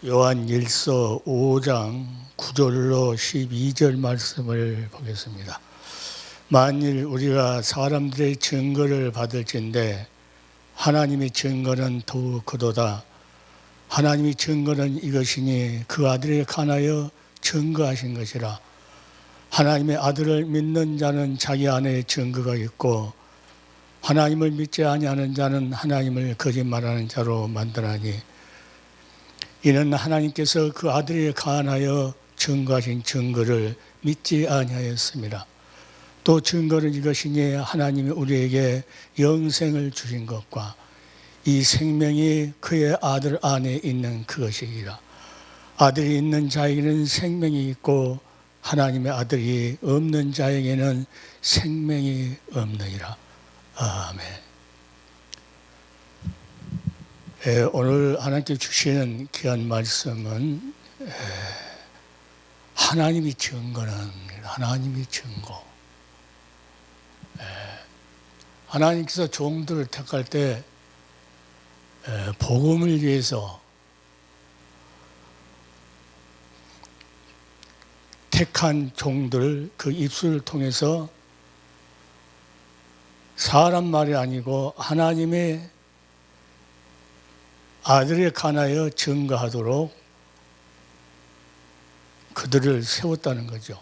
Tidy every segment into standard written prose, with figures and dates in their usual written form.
요한일서 5장 9절로 12절 말씀을 보겠습니다. 만일 우리가 사람들의 증거를 받을진대 하나님의 증거는 더욱 그도다. 하나님의 증거는 이것이니 그 아들에 관하여 증거하신 것이라. 하나님의 아들을 믿는 자는 자기 안에 증거가 있고 하나님을 믿지 아니하는 자는 하나님을 거짓말하는 자로 만드나니 이는 하나님께서 그 아들에 관하여 증거하신 증거를 믿지 아니하였습니다. 또 증거는 이것이니 하나님이 우리에게 영생을 주신 것과 이 생명이 그의 아들 안에 있는 그것이니라. 아들이 있는 자에게는 생명이 있고 하나님의 아들이 없는 자에게는 생명이 없느니라. 아멘. 오늘 하나님께 주시는 귀한 말씀은 하나님의 증거는 하나님의 증거. 하나님께서 종들을 택할 때 복음을 위해서 택한 종들 그 입술을 통해서 사람 말이 아니고 하나님의 아들에 관하여 증거하도록 그들을 세웠다는 거죠.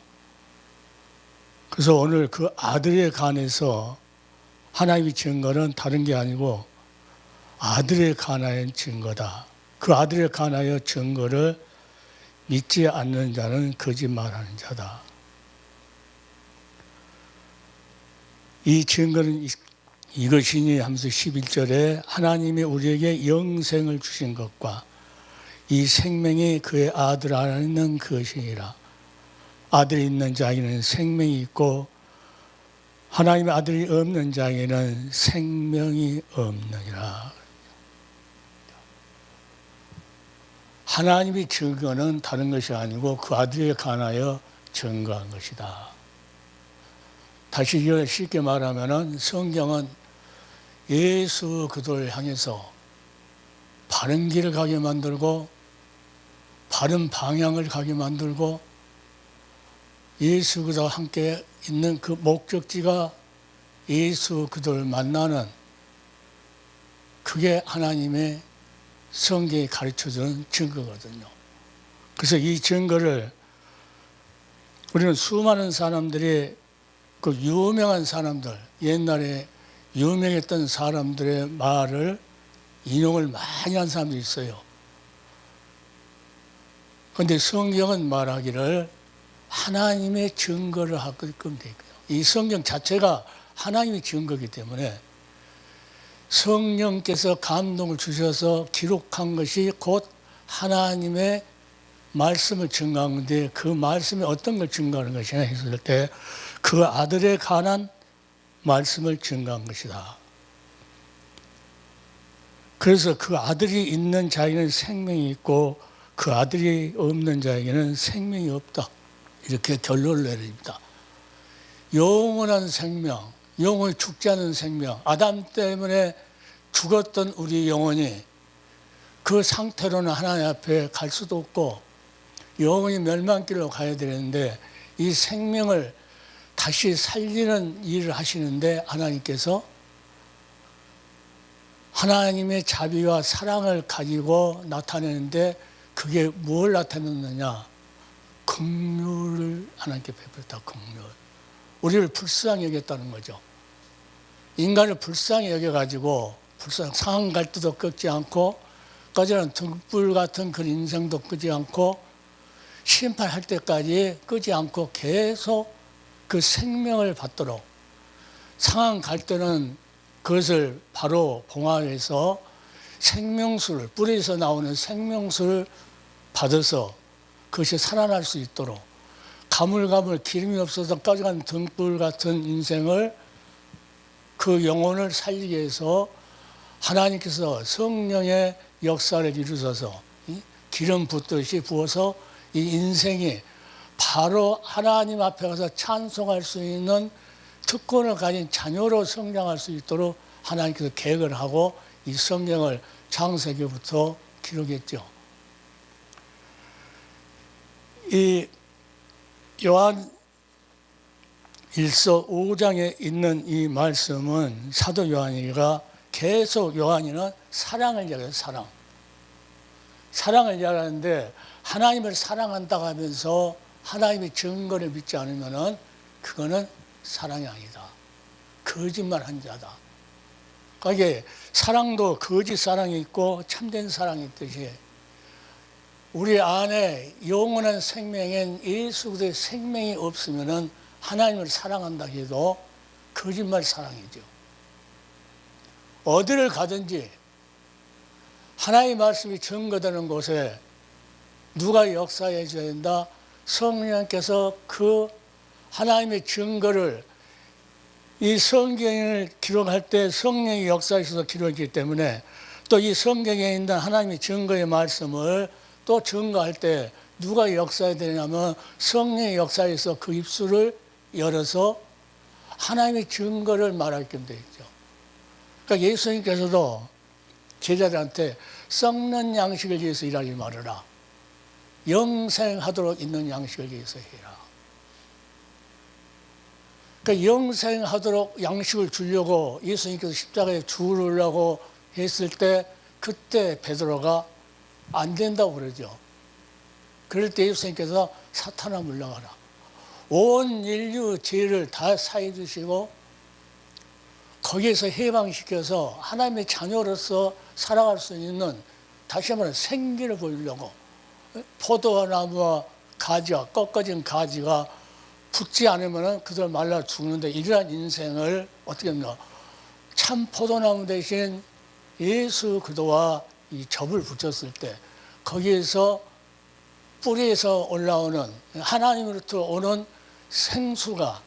그래서 오늘 그 아들에 관해서 하나님의 증거는 다른 게 아니고 아들에 관하여 증거다. 그 아들에 관하여 증거를 믿지 않는 자는 거짓말하는 자다. 이 증거는 이것이니 하면서 11절에 하나님이 우리에게 영생을 주신 것과 이 생명이 그의 아들 안에 있는 것이니라. 아들이 있는 자에게는 생명이 있고 하나님의 아들이 없는 자에게는 생명이 없느니라. 하나님의 증거는 다른 것이 아니고 그 아들에 관하여 증거한 것이다. 다시 쉽게 말하면 성경은 예수 그리스도를 향해서 바른 길을 가게 만들고 바른 방향을 가게 만들고 예수 그리스도와 함께 있는 그 목적지가 예수 그리스도를 만나는 그게 하나님의 성경이 가르쳐주는 증거거든요. 그래서 이 증거를 우리는 수많은 사람들이 그 유명한 사람들, 옛날에 유명했던 사람들의 말을 인용을 많이 한 사람들이 있어요. 그런데 성경은 말하기를 하나님의 증거를 하게끔 되어 있고요. 이 성경 자체가 하나님의 증거이기 때문에 성령께서 감동을 주셔서 기록한 것이 곧 하나님의 말씀을 증거한 건데 그 말씀이 어떤 걸 증거하는 것이냐 했을 때 그 아들에 관한 말씀을 증거한 것이다. 그래서 그 아들이 있는 자에게는 생명이 있고 그 아들이 없는 자에게는 생명이 없다. 이렇게 결론을 내립니다. 영원한 생명, 영원히 죽지 않은 생명, 아담 때문에 죽었던 우리 영혼이 그 상태로는 하나님 앞에 갈 수도 없고 영원히 멸망길로 가야 되는데 이 생명을 다시 살리는 일을 하시는데 하나님께서 하나님의 자비와 사랑을 가지고 나타내는데 그게 뭘 나타내느냐? 긍휼을 하나님께 베풀었다. 긍휼. 우리를 불쌍히 여겼다는 거죠. 인간을 불쌍히 여겨가지고 상한 갈대도 꺾지 않고 꺼지는 등불 같은 그 인생도 끄지 않고 심판할 때까지 끄지 않고 계속 그 생명을 받도록 상한 갈대는 그것을 바로 봉합해서 생명수를 뿌리에서 나오는 생명수를 받아서 그것이 살아날 수 있도록 가물가물 기름이 없어서 꺼져간 등불 같은 인생을 그 영혼을 살리기 위해서 하나님께서 성령의 역사를 이루셔서 기름 붓듯이 부어서 이 인생이 바로 하나님 앞에 가서 찬송할 수 있는 특권을 가진 자녀로 성장할 수 있도록 하나님께서 계획을 하고 이 성경을 창세기부터 기록했죠. 이 요한 1서 5장에 있는 이 말씀은 사도 요한이가 계속 요한이는 사랑을 이야기해요. 사랑을 이야기하는데 하나님을 사랑한다고 하면서 하나님의 증거를 믿지 않으면 그거는 사랑이 아니다. 거짓말한 자다. 그러니까 사랑도 거짓 사랑이 있고 참된 사랑이 있듯이 우리 안에 영원한 생명인 예수 그리스도의 생명이 없으면 하나님을 사랑한다 해도 거짓말 사랑이죠. 어디를 가든지 하나님의 말씀이 증거되는 곳에 누가 역사해 줘야 된다? 성령께서 그 하나님의 증거를 이 성경을 기록할 때 성령의 역사에서 기록이기 때문에 또 이 성경에 있는 하나님의 증거의 말씀을 또 증거할 때 누가 역사해야 되냐면 성령의 역사에서 그 입술을 열어서 하나님의 증거를 말하게 되어 있죠. 그러니까 예수님께서도 제자들한테 썩는 양식을 위해서 일하지 말아라. 영생하도록 있는 양식을 위해서 해라. 그러니까 영생하도록 양식을 주려고 예수님께서 십자가에 죽으려고 했을 때 그때 베드로가 안 된다고 그러죠. 그럴 때 예수님께서 사탄아 물러가라. 온 인류 죄를 다 사해 주시고 거기에서 해방시켜서 하나님의 자녀로서 살아갈 수 있는 다시 한번 생기를 보이려고 포도나무와 가지가 꺾어진 가지가 붙지 않으면 그들 말라 죽는데 이러한 인생을 어떻게 합니까? 참 포도나무 대신 예수 그리스도와 이 접을 붙였을 때 거기에서 뿌리에서 올라오는 하나님으로부터 오는 생수가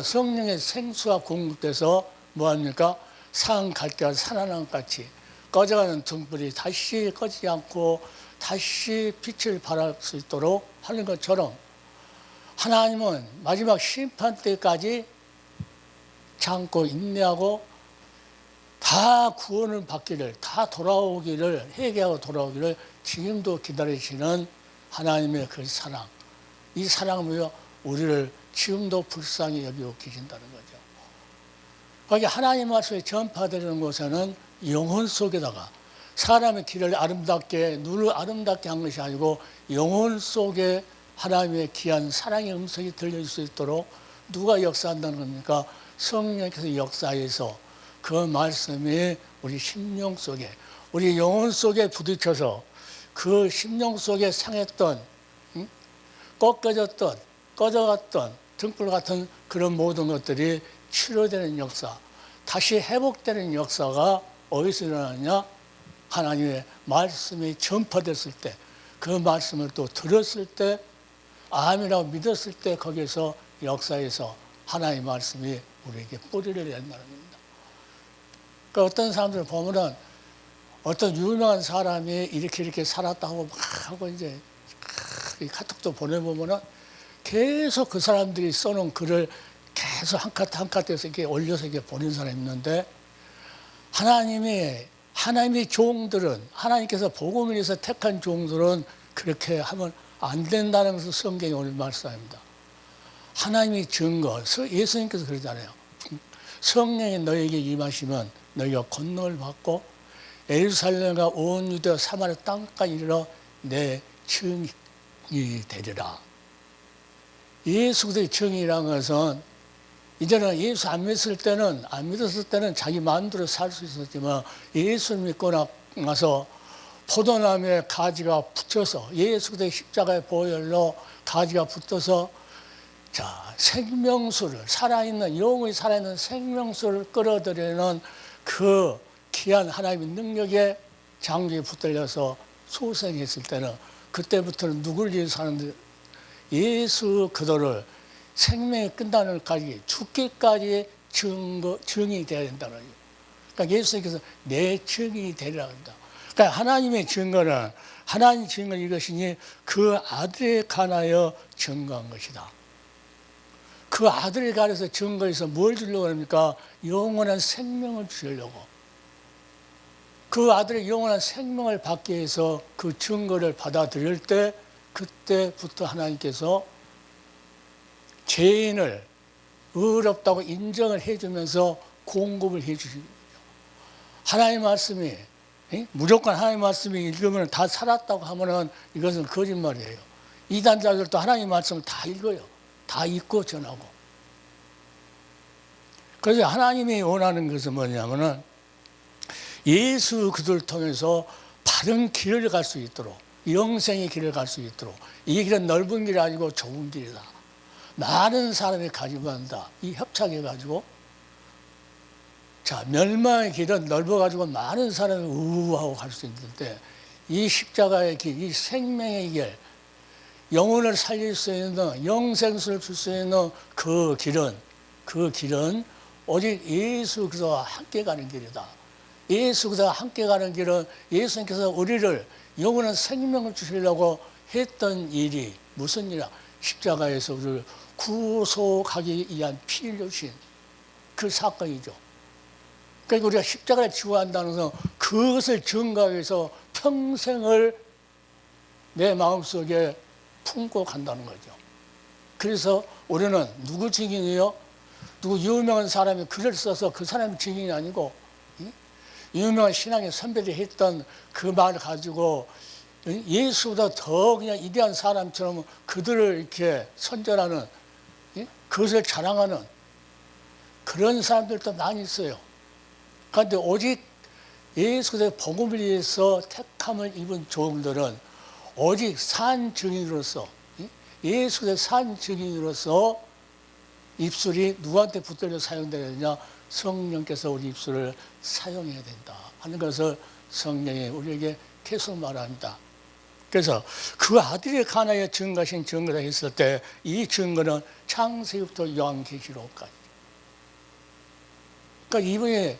성령의 생수가 공급돼서 뭐합니까? 산 갈대가 살아난 같이 꺼져가는 등불이 다시 꺼지지 않고 다시 빛을 발할 수 있도록 하는 것처럼 하나님은 마지막 심판 때까지 참고 인내하고 다 구원을 받기를, 다 돌아오기를, 회개하고 돌아오기를 지금도 기다리시는 하나님의 그 사랑. 이 사랑은 우리를 지금도 불쌍히 여기고 계신다는 거죠. 거기 하나님 말씀이 전파되는 곳에는 영혼 속에다가 사람의 길을 아름답게, 눈을 아름답게 한 것이 아니고 영혼 속에 하나님의 귀한 사랑의 음성이 들릴 수 있도록 누가 역사한다는 겁니까? 성령께서 역사해서 그 말씀이 우리 심령 속에, 우리 영혼 속에 부딪혀서 그 심령 속에 상했던, 꺾어졌던, 꺼져갔던 등불 같은 그런 모든 것들이 치료되는 역사, 다시 회복되는 역사가 어디서 일어나느냐? 하나님의 말씀이 전파됐을 때, 그 말씀을 또 들었을 때, 암이라고 믿었을 때 거기에서 역사에서 하나님의 말씀이 우리에게 뿌리를 낸다는 겁니다. 그러니까 어떤 사람들 보면은 어떤 유명한 사람이 이렇게 살았다고 막 하고 이제 카톡도 보내보면은 계속 그 사람들이 써놓은 글을 계속 한 컷에서 이렇게 올려서 이렇게 보낸 사람이 있는데 하나님의 종들은 하나님께서 복음을 위해서 택한 종들은 그렇게 하면 안 된다는 것을 성경에 오늘 말씀합니다. 하나님의 증거, 예수님께서 그러잖아요. 성령이 너에게 임하시면 너희가 권능을 받고 예루살렘과 온 유대와 사마리아 땅까지 이르러 내 증인이 되리라. 예수 그리스도의 증인이라는 것은 이제는 예수 안 믿었을 때는 자기 마음대로 살 수 있었지만 예수 믿고 나서 포도나무에 가지가 붙여서 예수 그리스도의 십자가의 보혈로 가지가 붙어서 자 생명수를 살아있는 영원히 살아있는 생명수를 끌어들이는 그 귀한 하나님의 능력에 장기에 붙들려서 소생했을 때는 그때부터는 누굴 위해서 사는데 예수 그리스도를 생명이 끝나는 까지 죽기까지 증이 되어야 된다는 거예요. 그러니까 예수님께서 내 증인이 되리라 합니다. 그러니까 하나님의 증거는 하나님 증거 이것이니 그 아들에 관하여 증거한 것이다. 그 아들에 관해서 증거해서 뭘 주려고 합니까? 영원한 생명을 주려고. 그 아들의 영원한 생명을 받기 위해서 그 증거를 받아들일 때 그때부터 하나님께서 죄인을 의롭다고 인정을 해주면서 공급을 해주시는 거죠. 하나님의 말씀이 무조건 하나님의 말씀이 읽으면 다 살았다고 하면은 이것은 거짓말이에요. 이단자들도 하나님의 말씀을 다 읽어요. 다 읽고 전하고. 그래서 하나님이 원하는 것은 뭐냐면은 예수 그들을 통해서 바른 길을 갈 수 있도록, 영생의 길을 갈 수 있도록. 이 길은 넓은 길이 아니고 좁은 길이다. 많은 사람이 가지고 간다. 이 협착해가지고, 자, 멸망의 길은 넓어가지고 많은 사람이 우우하고 갈 수 있는데, 이 십자가의 길, 이 생명의 길, 영혼을 살릴 수 있는, 영생수를 줄 수 있는 그 길은 오직 예수 그리스도와 함께 가는 길이다. 예수 그리스도와 함께 가는 길은 예수님께서 우리를 영원한 생명을 주시려고 했던 일이 무슨 일이야? 십자가에서 우리를 구속하기 위한 피 흘려주신 그 사건이죠. 그러니까 우리가 십자가를 지고 한다는 것은 그것을 증거하기 위해서 평생을 내 마음속에 품고 간다는 거죠. 그래서 우리는 누구 증인이요? 누구 유명한 사람이 글을 써서 그 사람이 증인이 아니고 유명한 신앙의 선배들이 했던 그 말을 가지고 예수보다 더 그냥 위대한 사람처럼 그들을 이렇게 선전하는, 그것을 자랑하는 그런 사람들도 많이 있어요. 그런데 오직 예수의 복음을 위해서 택함을 입은 종들은 오직 산 증인으로서, 예수의 산 증인으로서 입술이 누구한테 붙들려 사용되어야 되냐? 성령께서 우리 입술을 사용해야 된다 하는 것을 성령이 우리에게 계속 말합니다. 그래서 그 아들이 가나에 증거하신 증거다 했을 때 이 증거는 창세기부터 요한계시록까지. 그러니까 이분이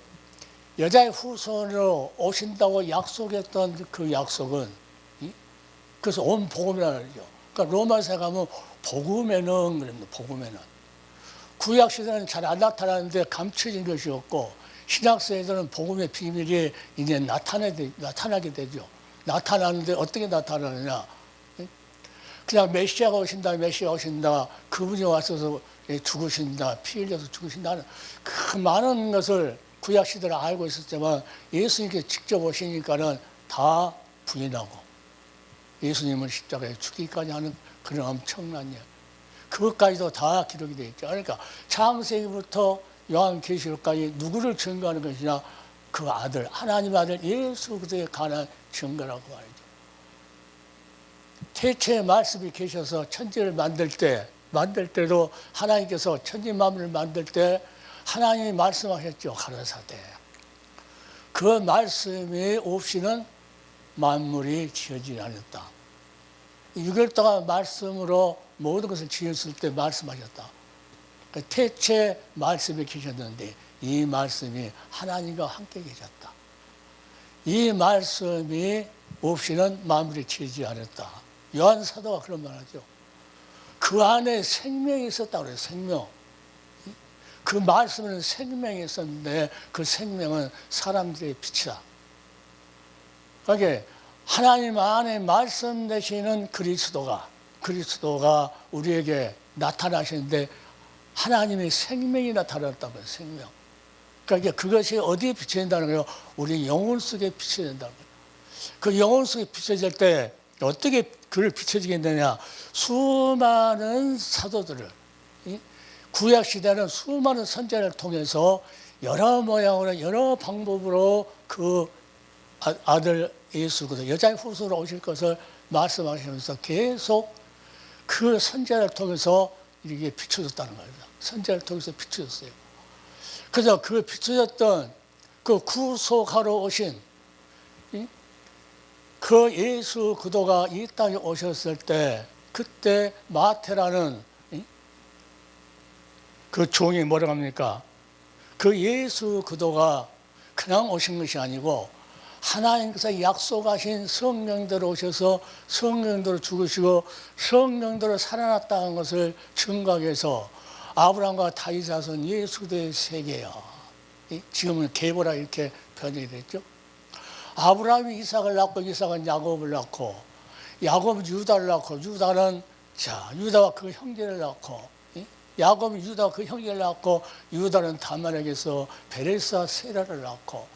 여자의 후손으로 오신다고 약속했던 그 약속은, 그래서 온 복음이라는 거죠. 그러니까 로마서에 가면 복음에는 그럽니다. 복음에는. 구약 시대는 잘 안 나타나는데 감춰진 것이었고, 신약시대에는 복음의 비밀이 이제 나타나게 되죠. 나타나는데 어떻게 나타나느냐? 그냥 메시아가 오신다, 그분이 와서 죽으신다, 피 흘려서 죽으신다는 그 많은 것을 구약 시대를 알고 있었지만 예수님께 직접 오시니까는 다 부인하고 예수님을 십자가에 죽기까지 하는 그런 엄청난 일, 그것까지도 다 기록이 되어 있죠. 그러니까 창세기부터 요한계시록까지 누구를 증거하는 것이냐? 그 아들, 하나님 아들 예수 그리스도에 관한 증거라고 말이죠. 태초에 말씀이 계셔서 천지를 만들 때도 하나님께서 천지 만물을 만들 때 하나님이 말씀하셨죠. 가라사대. 그 말씀이 없이는 만물이 지어지지 않았다. 6일 동안 말씀으로 모든 것을 지었을 때 말씀하셨다. 태초에 말씀이 계셨는데 이 말씀이 하나님과 함께 계셨다. 이 말씀이 없이는 만물이 지어지지 않았다. 요한 사도가 그런 말하죠. 그 안에 생명이 있었다고 그래요. 생명. 그 말씀에는 생명이 있었는데 그 생명은 사람들의 빛이다. 그러니까 하나님 안에 말씀 되시는 그리스도가 우리에게 나타나시는데 하나님의 생명이 나타났다고요. 생명. 그러니까 그것이 어디에 비춰진다는 거예요? 우리 영혼 속에 비춰진다는 거예요. 그 영혼 속에 비춰질 때 어떻게 그를 비춰지게 되냐? 수많은 사도들을, 구약 시대는 수많은 선지자를 통해서 여러 모양으로 여러 방법으로 그 아들 예수 그리스도 여자의 후손으로 오실 것을 말씀하시면서 계속 그 선지자를 통해서 이렇게 비춰졌다는 겁니다. 선지자를 통해서 비춰졌어요. 그래서 그 비춰졌던 그 구속하러 오신 그 예수 그리스도가 이 땅에 오셨을 때 그때 마태라는 그 종이 뭐라고 합니까? 그 예수 그리스도가 그냥 오신 것이 아니고 하나님께서 약속하신 성령대로 오셔서 성령대로 죽으시고 성령대로 살아났다는 것을 증거하기 위해서 아브라함과 다윗 자손 예수 그리스도의 세계야. 지금은 계보라 이렇게 번역이 됐죠. 아브라함이 이삭을 낳고 이삭은 야곱을 낳고 야곱은 유다를 낳고 유다는 유다와 그 형제를 낳고 야곱은 유다와 그 형제를 낳고 유다는 다말에게서 베레스와 세라를 낳고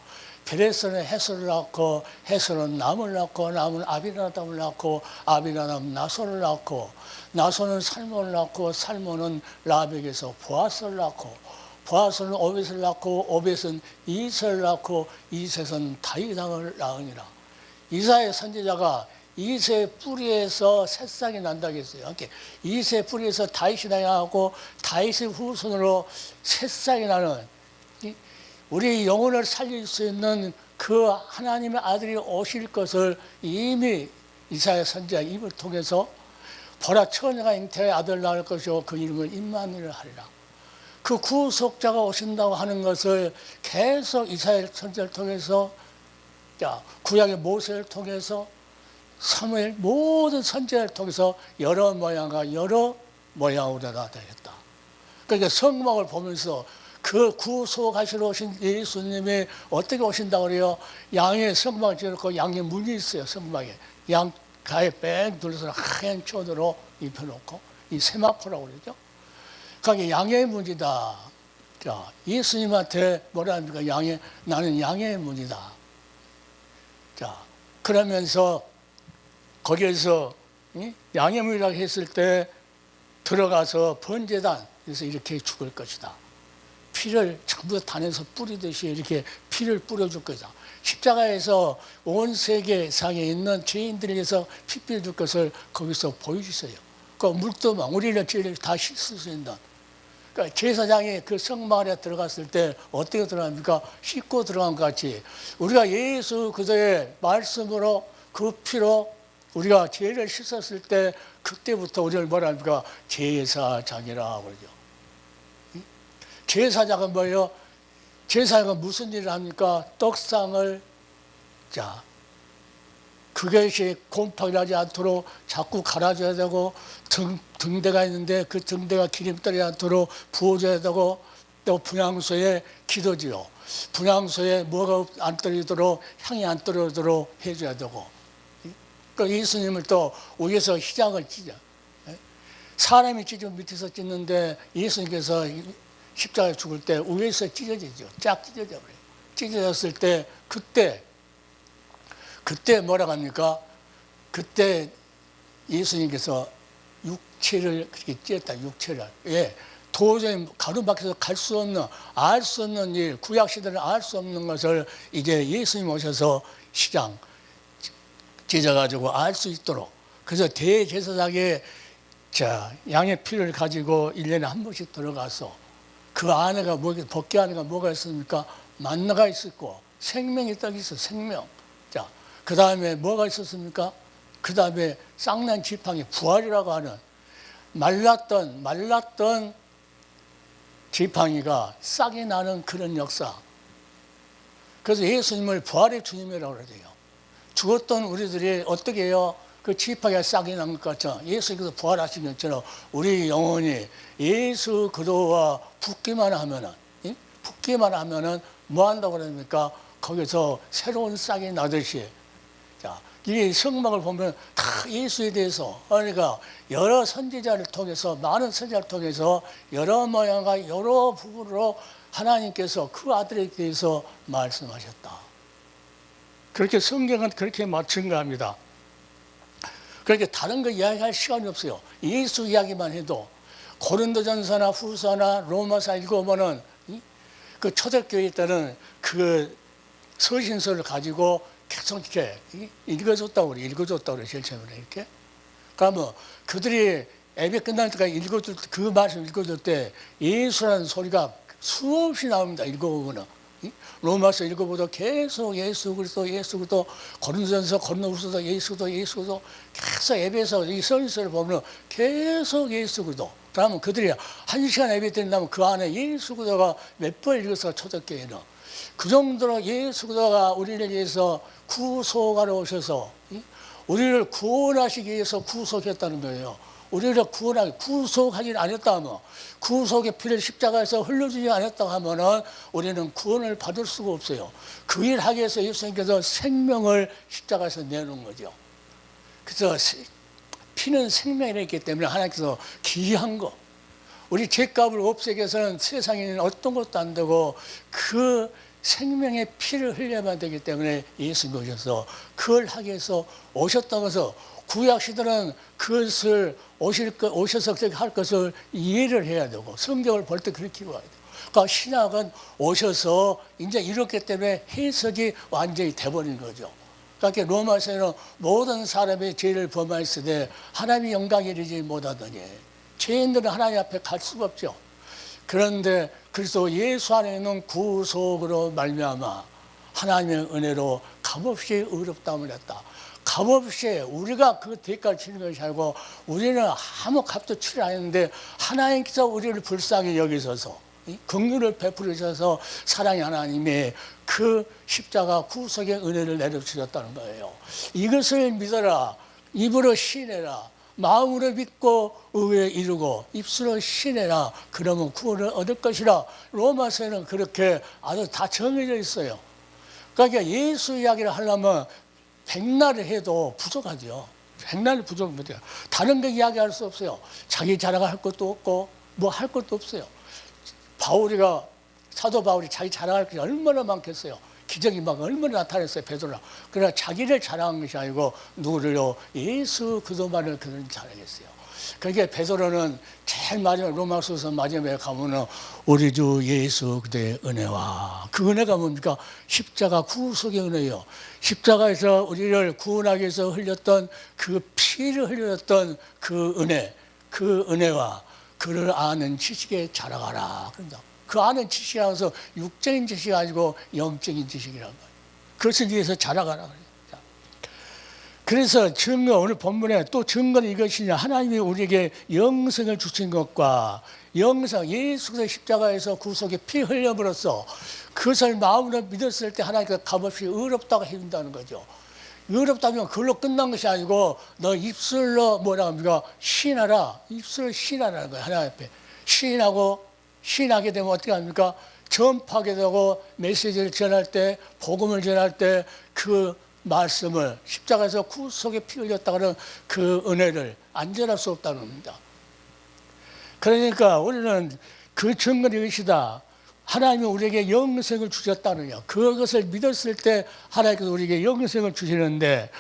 베레스는 헤스를 낳고 헤스는 남을 낳고 남은 아비나답을 낳고 아비나답은 나손을 낳고 나손은 살몬을 낳고 살몬은 라벡에서 보아스를 낳고 보아스는 오벳을 낳고 오벳은 이셋을 낳고 이셋은 다윗왕을 낳으니라. 이사야 선지자가 이새의 뿌리에서 새싹이 난다고 했어요. 이렇게 이새의 뿌리에서 다윗이 나고 다윗의 후손으로 새싹이 나는 우리 영혼을 살릴 수 있는 그 하나님의 아들이 오실 것을 이미 이사야 선지자 입을 통해서 보라 처녀가 잉태의 아들 낳을 것이요 그 이름을 임마누엘 하리라. 그 구속자가 오신다고 하는 것을 계속 이사야 선지자를 통해서 구약의 모세를 통해서 사무엘 모든 선지자를 통해서 여러 모양으로 나타났다. 그러니까 성막을 보면서 그 구속하시러 오신 예수님이 어떻게 오신다고 그래요? 양의 성막을 지어놓고 양의 문이 있어요. 성막에 양 가에 뺑 둘러서 하얀 천으로 입혀놓고 이 세마포라고 그러죠. 그게 양의 문이다. 자, 예수님한테 뭐라 합니까? 나는 양의 문이다. 자, 그러면서 거기에서 양의 문이라고 했을 때 들어가서 번제단에서 이렇게 죽을 것이다. 피를 전부 단에서 뿌리듯이 이렇게 피를 뿌려줄 것이다. 십자가에서 온 세계상에 있는 죄인들에 의해서 피 뿌려줄 것을 거기서 보여주세요. 그 물도망, 우리는 죄를 다 씻을 수 있는. 그러니까 제사장이 그 성막 안에 들어갔을 때 어떻게 들어갑니까? 씻고 들어간 것 같이 우리가 예수 그리스도의 말씀으로 그 피로 우리가 죄를 씻었을 때 그때부터 우리를 뭐라 합니까? 제사장이라고 그러죠. 제사장은 뭐예요? 제사장은 무슨 일을 합니까? 떡상을 그것이 곰팡이 나지 않도록 자꾸 갈아줘야 되고 등대가 있는데 그 등대가 기름 떨어지지 않도록 부어줘야 되고 또 분향소에 기도지요. 분향소에 뭐가 안 떨어지도록 향이 안 떨어지도록 해줘야 되고 그 예수님을 또 위에서 휘장을 찢어. 사람이 찢으면 밑에서 찢는데 예수님께서 십자가에 죽을 때 위에서 찢어지죠. 쫙 찢어져 버려요. 찢어졌을 때 그때 뭐라고 합니까? 그때 예수님께서 육체를 그렇게 찢었다. 육체를. 도저히 가로막혀서 갈 수 없는 알 수 없는 일, 구약 시대는 알 수 없는 것을 이제 예수님 오셔서 시장 찢어가지고 알 수 있도록. 그래서 대제사장에 양의 피를 가지고 1년에 한 번씩 들어가서 그 안에가 벗개 안에가 뭐가 있습니까? 만나가 있었고 생명의 떡이 있어. 생명. 그 다음에 뭐가 있었습니까? 그 다음에 쌍난 지팡이 부활이라고 하는 말랐던 지팡이가 싹이 나는 그런 역사. 그래서 예수님을 부활의 주님이라고 그러대요. 죽었던 우리들이 어떻게 해요? 그 지팡이가 싹이 난 것 같죠. 예수님께서 부활하신 것처럼 우리 영혼이 예수 그리스도와 붙기만 하면은 뭐 한다고 그럽니까? 거기서 새로운 싹이 나듯이. 이 성막을 보면 다 예수에 대해서 그러니까 여러 선지자를 통해서 많은 선지자를 통해서 여러 모양과 여러 부분으로 하나님께서 그 아들에 대해서 말씀하셨다. 그렇게 성경은 그렇게 마찬가지입니다. 그렇게 다른 거 이야기할 시간이 없어요. 예수 이야기만 해도 고린도전서나 후서나 로마서 읽어보면은 그 초대교회에 따른 그 서신서를 가지고 계속 이렇게 읽어줬다고 그래. 제일 처음에 이렇게. 그러면 그들이 예배 끝날 때까지 읽어줄 때, 그 말씀 읽어줄 때 예수라는 소리가 수없이 나옵니다. 읽어보면. 로마서 읽어보도 계속 예수 그리스도, 고린도전서, 고린도후서 예수 그리스도 계속 예배에서 이 서신서를 보면 계속 예수 그리스도. 그러면 그들이 1시간 예배 드린다면 그 안에 예수 그리스도가 몇 번 읽어서 초대교회는. 그 정도로 예수 그리스도가 우리를 위해서 구속하러 오셔서 우리를 구원하시기 위해서 구속했다는 거예요. 우리를 구속하지 않았다 하면, 구속의 피를 십자가에서 흘려주지 않았다 하면은 우리는 구원을 받을 수가 없어요. 그 일 하기 위해서 예수님께서 생명을 십자가에서 내놓은 거죠. 그래서 피는 생명이 있기 때문에 하나님께서 귀한 거, 우리 죄값을 없애기 위해서는 세상에 있는 어떤 것도 안 되고 그 생명의 피를 흘려야만 되기 때문에 예수님이 오셔서 그걸 하기 위해서 오셨다고 해서 구약 시대는 그것을 오셔서 그렇게 할 것을 이해를 해야 되고 성경을 볼 때 그렇게 봐야 돼요. 그러니까 신약은 오셔서 이제 이렇기 때문에 해석이 완전히 돼버린 거죠. 그러니까 로마서에는 모든 사람의 죄를 범하였을 때 하나님의 영광에 이르지 못하더니 죄인들은 하나님 앞에 갈 수가 없죠. 그런데 그리스도 예수 안에 있는 구속으로 말미암아 하나님의 은혜로 값없이 의롭다함을 했다. 값없이 우리가 그 대가를 치는 것이 아니고 우리는 아무 값도 치지 않았는데 하나님께서 우리를 불쌍히 여기셔서 긍휼을 베풀으셔서 사랑의 하나님이 그 십자가 구속의 은혜를 내려주셨다는 거예요. 이것을 믿어라. 입으로 시인해라. 마음으로 믿고 의에 이르고 입술로 시인해라. 그러면 구원을 얻을 것이라. 로마서에는 그렇게 아주 다 정해져 있어요. 그러니까 예수 이야기를 하려면 백날을 해도 부족하죠. 백날이 부족은 못해요. 다른 거 이야기할 수 없어요. 자기 자랑할 것도 없고 뭐 할 것도 없어요. 사도 바울이 자기 자랑할 것이 얼마나 많겠어요. 기적이 막 얼마나 나타났어요. 베드로가. 그러나 자기를 자랑한 것이 아니고 누구를요? 예수 그리스도만을 그는 자랑했어요. 그러니까 베드로는 제일 마지막 로마서서 마지막에 가면은 우리 주 예수 그대의 은혜와 그 은혜가 뭡니까? 십자가 구속의 은혜요. 십자가에서 우리를 구원하기 위해서 흘렸던 그 피를 흘렸던 그 은혜, 그 은혜와 그를 아는 지식에 자라가라. 그런다. 그 아는 지식이라고 해서 육적인 지식이 아니고 영적인 지식이란 거예요. 그것을 위해서 자라가라. 그래서 오늘 본문에 또 증거는 이것이냐. 하나님이 우리에게 영생을 주신 것과 예수 그리스도 십자가에서 구속에 피 흘려버렸어. 그것을 마음으로 믿었을 때 하나님께서 값없이 의롭다고 해준다는 거죠. 의롭다면 그걸로 끝난 것이 아니고 너 입술로 뭐라고 합니까? 시인하라. 입술로 시인하라는 거예요. 하나님 앞에. 시인하게 되면 어떻게 합니까? 전파하게 되고 메시지를 전할 때 복음을 전할 때 그 말씀을 십자가에서 구속에 피 흘렸다 그러는 그 은혜를 안 전할 수 없다는 겁니다. 그러니까 우리는 그 증거는 이것이다. 하나님이 우리에게 영생을 주셨다느냐. 그것을 믿었을 때 하나님께서 우리에게 영생을 주시는데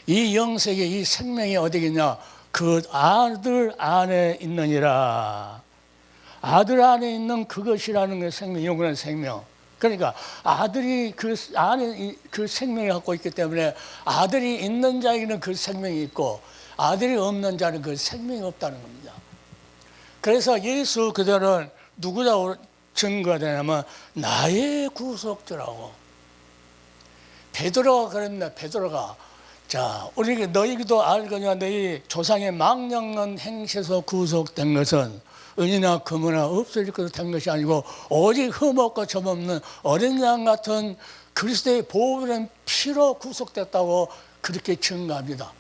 이 영생이 이 생명이 어디겠냐. 그 아들 안에 있느니라. 아들 안에 있는 그것이라는 게 생명, 영원한 생명. 그러니까 아들이 그 안에 그 생명을 갖고 있기 때문에 아들이 있는 자에게는 그 생명이 있고 아들이 없는 자는 그 생명이 없다는 겁니다. 그래서 예수 그들은 누구라고 증거가 되냐면 나의 구속주라고. 베드로가 그랬나. 베드로가 자 우리 너희도 알거니와 너희 조상의 망령한 행실에서 구속된 것은 은이나 금이나 없어질 것으로 된 것이 아니고 오직 흠없고 점없는 어린 양 같은 그리스도의 보혈의 피로 구속됐다고 그렇게 증거합니다.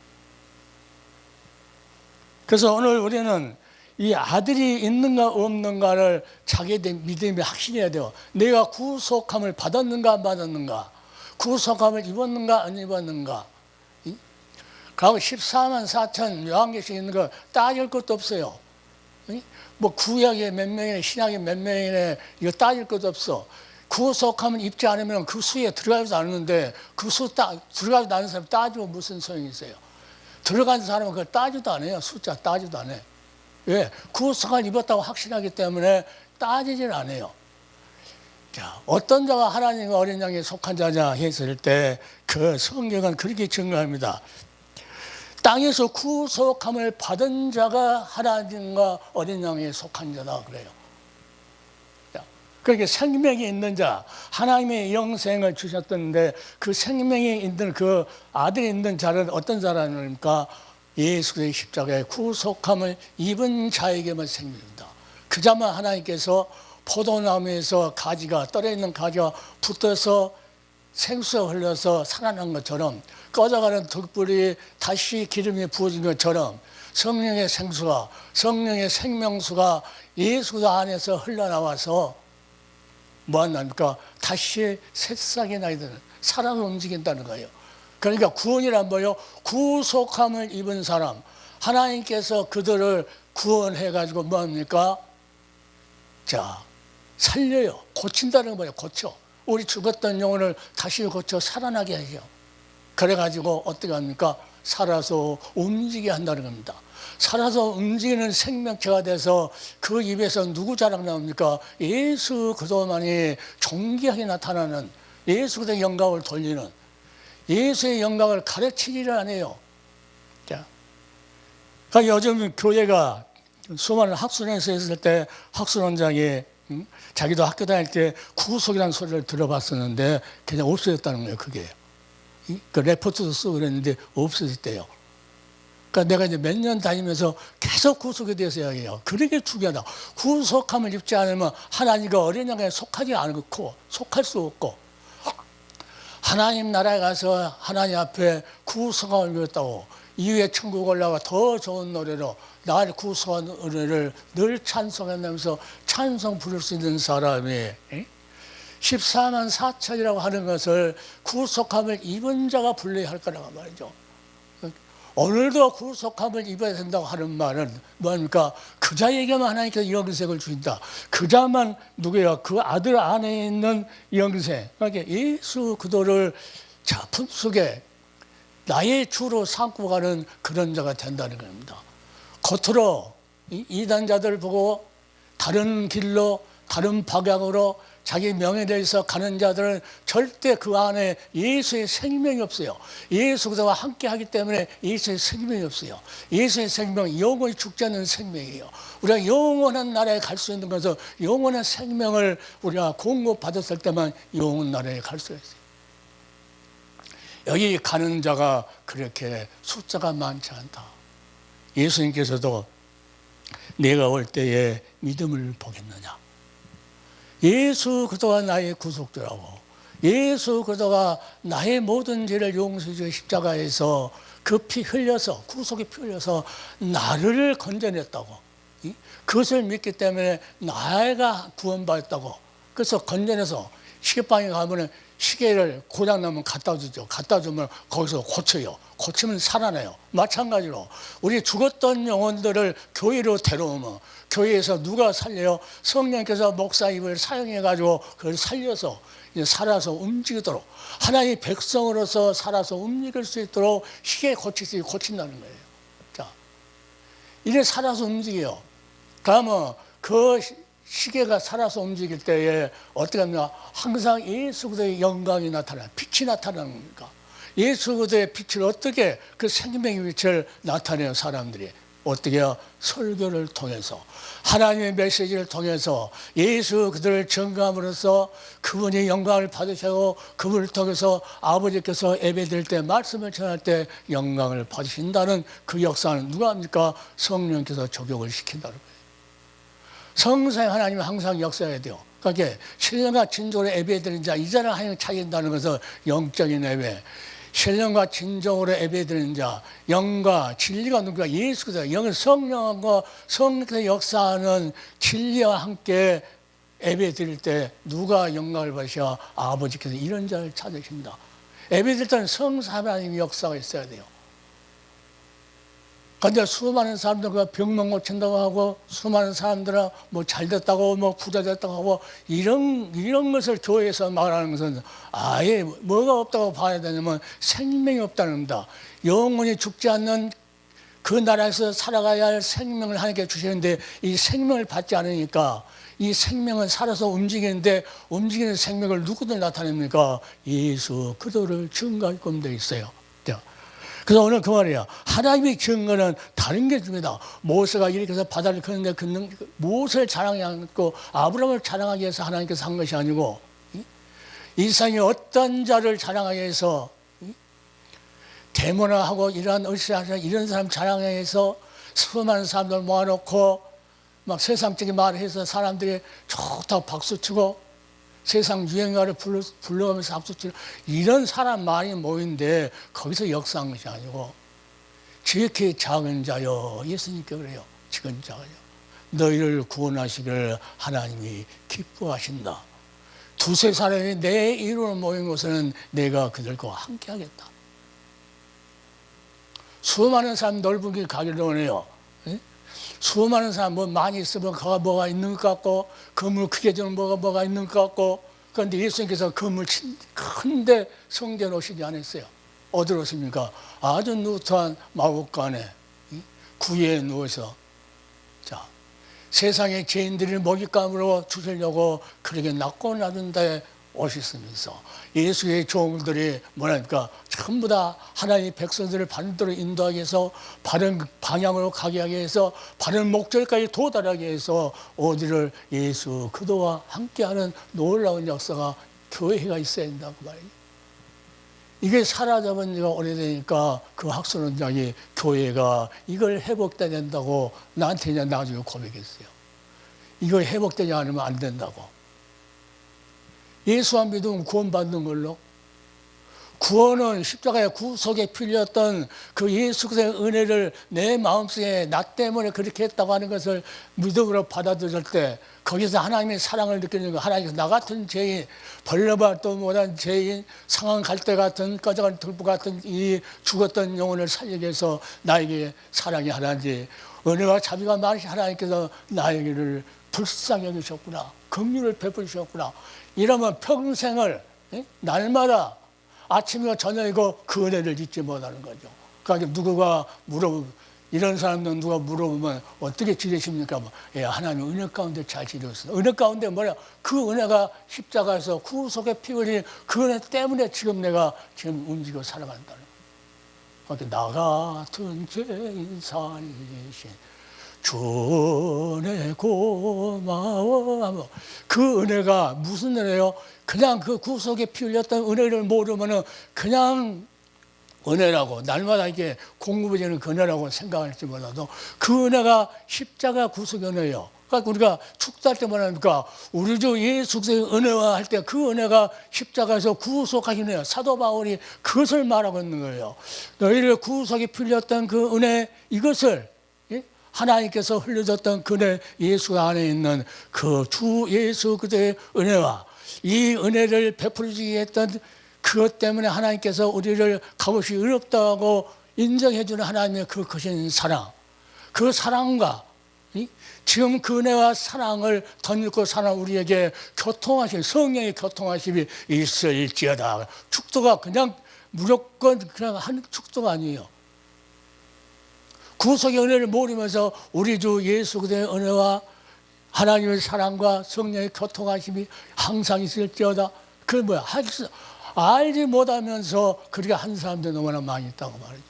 그래서 오늘 우리는 이 아들이 있는가 없는가를 자기의 믿음이 확신해야 돼요. 내가 구속함을 받았는가 안 받았는가, 구속함을 입었는가 안 입었는가. 그리고 14만 4천 요한계시록 있는 거 따질 것도 없어요. 뭐 구약에 몇 명이네 신약에 몇 명이네 이거 따질 것도 없어. 구속함을 입지 않으면 그 수에 들어가지도 않는데 그 수 들어가지도 않는 사람 따지면 무슨 소용이 있어요. 들어간 사람은 그걸 따지도 안 해요. 숫자 따지도 안 해. 왜? 구속함을 입었다고 확신하기 때문에 따지질 않아요. 자, 어떤 자가 하나님과 어린 양에 속한 자냐 했을 때 그 성경은 그렇게 증거합니다. 땅에서 구속함을 받은 자가 하나님과 어린 양에 속한 자다 그래요. 그러니까 생명이 있는 자, 하나님의 영생을 주셨던데 그 생명이 있는 그 아들이 있는 자는 어떤 자라니까 예수의 십자가의 구속함을 입은 자에게만 생깁니다. 그 자만 하나님께서 포도나무에서 가지가 떨어있는 가지가 붙어서 생수가 흘러서 살아난 것처럼 꺼져가는 덕불이 다시 기름이 부어진 것처럼 성령의 생수가 성령의 생명수가 예수 안에서 흘러나와서 뭐한답니까? 다시 새싹이 나게 되는 사람을 움직인다는 거예요. 그러니까 구원이란 뭐예요? 구속함을 입은 사람. 하나님께서 그들을 구원해가지고 뭐합니까? 자, 살려요. 고친다는 거예요. 고쳐. 우리 죽었던 영혼을 다시 고쳐 살아나게 해요. 그래가지고 어떻게 합니까? 살아서 움직이게 한다는 겁니다. 살아서 움직이는 생명체가 돼서 그 입에서 누구 자랑 나옵니까? 예수 그리스도만이 존귀하게 나타나는, 예수 그리스도의 영광을 돌리는, 예수의 영광을 가르치기를 안 해요. 자, 그러니까 요즘 교회가 수많은 학술에서 있을 때 학술원장이 자기도 학교 다닐 때 구속이라는 소리를 들어봤었는데 그냥 없어졌다는 거예요. 그게. 그 레포트도 쓰고 그랬는데 없어졌대요. 그러니까 내가 이제 몇 년 다니면서 계속 구속에 대해서 이야기해요. 그러게 중요하다. 구속함을 입지 않으면 하나님과 어린 양에 속하지 않고 속할 수 없고, 하나님 나라에 가서 하나님 앞에 구속함을 입었다고 이후에 천국 올라가 더 좋은 노래로 날 구속한 은혜를 늘 찬송한다면서 찬송 부를 수 있는 사람이 14만 4천이라고 하는 것을 구속함을 입은 자가 불러야 할 거라고 말이죠. 오늘도 구속함을 입어야 된다고 하는 말은 뭐입니까? 그 자에게만 하나님께서 영생을 주신다. 그 자만 누구예요? 그 아들 안에 있는 영생. 그러니까 예수 그리스도를 자 품속에 나의 주로 삼고 가는 그런 자가 된다는 겁니다. 겉으로 이단자들 보고 다른 길로 다른 방향으로 자기 명예에 대해서 가는 자들은 절대 그 안에 예수의 생명이 없어요. 예수 그리스도와 함께 하기 때문에 예수의 생명이 없어요. 예수의 생명은 영원히 죽지 않는 생명이에요. 우리가 영원한 나라에 갈 수 있는 것은 영원한 생명을 우리가 공급받았을 때만 영원한 나라에 갈 수 있어요. 여기 가는 자가 그렇게 숫자가 많지 않다. 예수님께서도 내가 올 때에 믿음을 보겠느냐. 예수 그리스도가 나의 구속주라고, 예수 그리스도가 나의 모든 죄를 용서해 주어 십자가에서 그 피 흘려서, 구속의 피 흘려서 나를 건져냈다고, 그것을 믿기 때문에 나가 구원받았다고. 그래서 건져내서 시계방에 가면 시계를 고장나면 갖다 주죠. 갖다 주면 거기서 고쳐요. 고치면 살아나요. 마찬가지로 우리 죽었던 영혼들을 교회로 데려오면 교회에서 누가 살려요? 성령께서 목사 입을 사용해가지고 그걸 살려서 이제 살아서 움직이도록, 하나님의 백성으로서 살아서 움직일 수 있도록 시계 고칠 수 있게 고친다는 거예요. 자, 이래 살아서 움직여요. 그러면 그 시계가 살아서 움직일 때에 어떻게 하냐? 항상 예수 그리스도의 영광이 나타나요. 빛이 나타나는 겁니까? 예수 그리스도의 빛을 어떻게, 그 생명의 빛을 나타내요? 사람들이 어떻게 해요? 설교를 통해서, 하나님의 메시지를 통해서 예수 그들을 증거함으로써 그분이 영광을 받으시고, 그분을 통해서 아버지께서 예배드릴 때, 말씀을 전할 때 영광을 받으신다는 그 역사는 누가 합니까? 성령께서 적용을 시킨다는 거예요. 성생 하나님은 항상 역사해야 돼요. 그러니까 신령과 진정으로 예배드리는 자, 이 자를 하나님 차린다는 것은 영적인 예배. 신령과 진정으로 예배드리는 자, 영과 진리가 누구가? 예수 그리스도. 영은 성령과 성령께서 역사하는 진리와 함께 예배드릴 때 누가 영광을 받으셔? 아버지께서 이런 자를 찾으신다. 예배드릴 때는 성삼 하나님의 역사가 있어야 돼요. 그런데 수많은 사람들 병만 고친다고 하고, 수많은 사람들은 뭐 잘됐다고, 뭐 부자 됐다고 하고, 이런 것을 교회에서 말하는 것은 아예 뭐가 없다고 봐야 되냐면 생명이 없다는 겁니다. 영원히 죽지 않는 그 나라에서 살아가야 할 생명을 하나님께 주시는데, 이 생명을 받지 않으니까 이 생명은 살아서 움직이는데, 움직이는 생명을 누구들 나타냅니까? 예수 그리스도를 증거하게끔 되어 있어요. 그래서 오늘 그 말이야. 하나님의 증거는 다른 게 중요하다. 모세가 이렇게 해서 바다를 걷는데 모세를 자랑하지 않고 아브라함을 자랑하기 위해서 하나님께서 한 것이 아니고, 이 세상에 어떤 자를 자랑하기 위해서 데모나하고 이러한 으쌰으쌰 이런 사람 자랑하기 위해서 수많은 사람들 모아놓고 막 세상적인 말을 해서 사람들이 좋다고 박수치고 세상 유행가를 불러가면서 박수치고 이런 사람 많이 모이는데 거기서 역사한 것이 아니고, 지극히 작은 자여, 예수님께 그래요. 작은 자여, 너희를 구원하시기를 하나님이 기뻐하신다. 두세 사람이 내 이름으로 모인 곳에는 내가 그들과 함께 하겠다. 수많은 사람 넓은 길 가기를 원해요. 예? 수많은 사람 뭐 많이 있으면 뭐가 있는 것 같고 건물 크게 주는 뭐가 있는 것 같고, 그런데 예수님께서 건물 큰데 성전 오시지 않았어요. 어디로 오십니까? 아주 누트한 마국간에 구유에 누워서, 자, 세상의 죄인들을 먹잇감으로 주시려고 그렇게 낮고 낮은 데 오셨으면서 예수의 종들이 뭐랄까 전부 다 하나님의 백성들을 반대로 인도하기 위해서 바른 방향으로 가게 하기 위해서 바른 목적까지 도달하기 위해서 어디를 예수 그도와 함께하는 놀라운 역사가 교회가 있어야 된다고 말이에요. 이게 사라져본 지가 오래되니까 그 학술원장이 교회가 이걸 회복돼야 된다고 나한테 이제 나중에 고백했어요. 이거 회복되지 않으면 안 된다고. 예수 안 믿으면 구원받는 걸로. 구원은 십자가의 구속에 필요했던 그 예수 그리스도의 은혜를 내 마음속에 나 때문에 그렇게 했다고 하는 것을 믿음으로 받아들일 때 거기서 하나님의 사랑을 느끼는 거. 하나님께서 나 같은 죄인, 벌레발도 못한 죄인, 상한 갈대 같은 꺼져간 들보 같은 이 죽었던 영혼을 살리기 위해서 나에게 사랑이 하나인지 은혜와 자비가 많으신 하나님께서 나에게를 불쌍히 여기셨구나, 긍휼을 베푸셨구나. 이러면 평생을 날마다 아침이고 저녁이고 그 은혜를 잊지 못하는 거죠. 그러니까 누구가 이런 사람들 누가 물어보면 어떻게 지내십니까? 예, 하나님 은혜 가운데 잘 지내었습니다. 은혜 가운데 뭐냐? 그 은혜가 십자가에서 구속의 피 흘린 그 은혜 때문에 지금 내가 지금 움직이고 살아간다는 거예요. 그러니까 나 같은 죄인 살리신 주 은혜 고마워. 그 은혜가 무슨 은혜요? 그냥 그 구속에 피 흘렸던 은혜를 모르면은 그냥 은혜라고 날마다 이게 공급해주는 그 은혜라고 생각할지 몰라도 그 은혜가 십자가 구속의 은혜예요. 그러니까 우리가 축사할 때 뭐랍니까? 우리 주 예수 그리스도의 은혜와 할 때 그 은혜가 십자가에서 구속하신 은혜예요. 사도 바울이 그것을 말하고 있는 거예요. 너희를 구속에 풀렸던 그 은혜, 이것을 하나님께서 흘려줬던 그네 예수 안에 있는 그 주 예수 그리스도의 은혜와 이 은혜를 베풀지 했던 그것 때문에 하나님께서 우리를 값없이 의롭다고 인정해주는 하나님의 그 크신 사랑, 그 사랑과 지금 그 은혜와 사랑을 덧입고 사는 우리에게 교통하신 성령의 교통하심이 있을지어다. 축도가 그냥 무조건 그냥 한 축도가 아니에요. 구속의 은혜를 모르면서 우리 주 예수 그리스도의 은혜와 하나님의 사랑과 성령의 교통하심이 항상 있을지어다. 그게 뭐야? 알지 못하면서 그렇게 한 사람들이 너무나 많이 있다고 말이죠.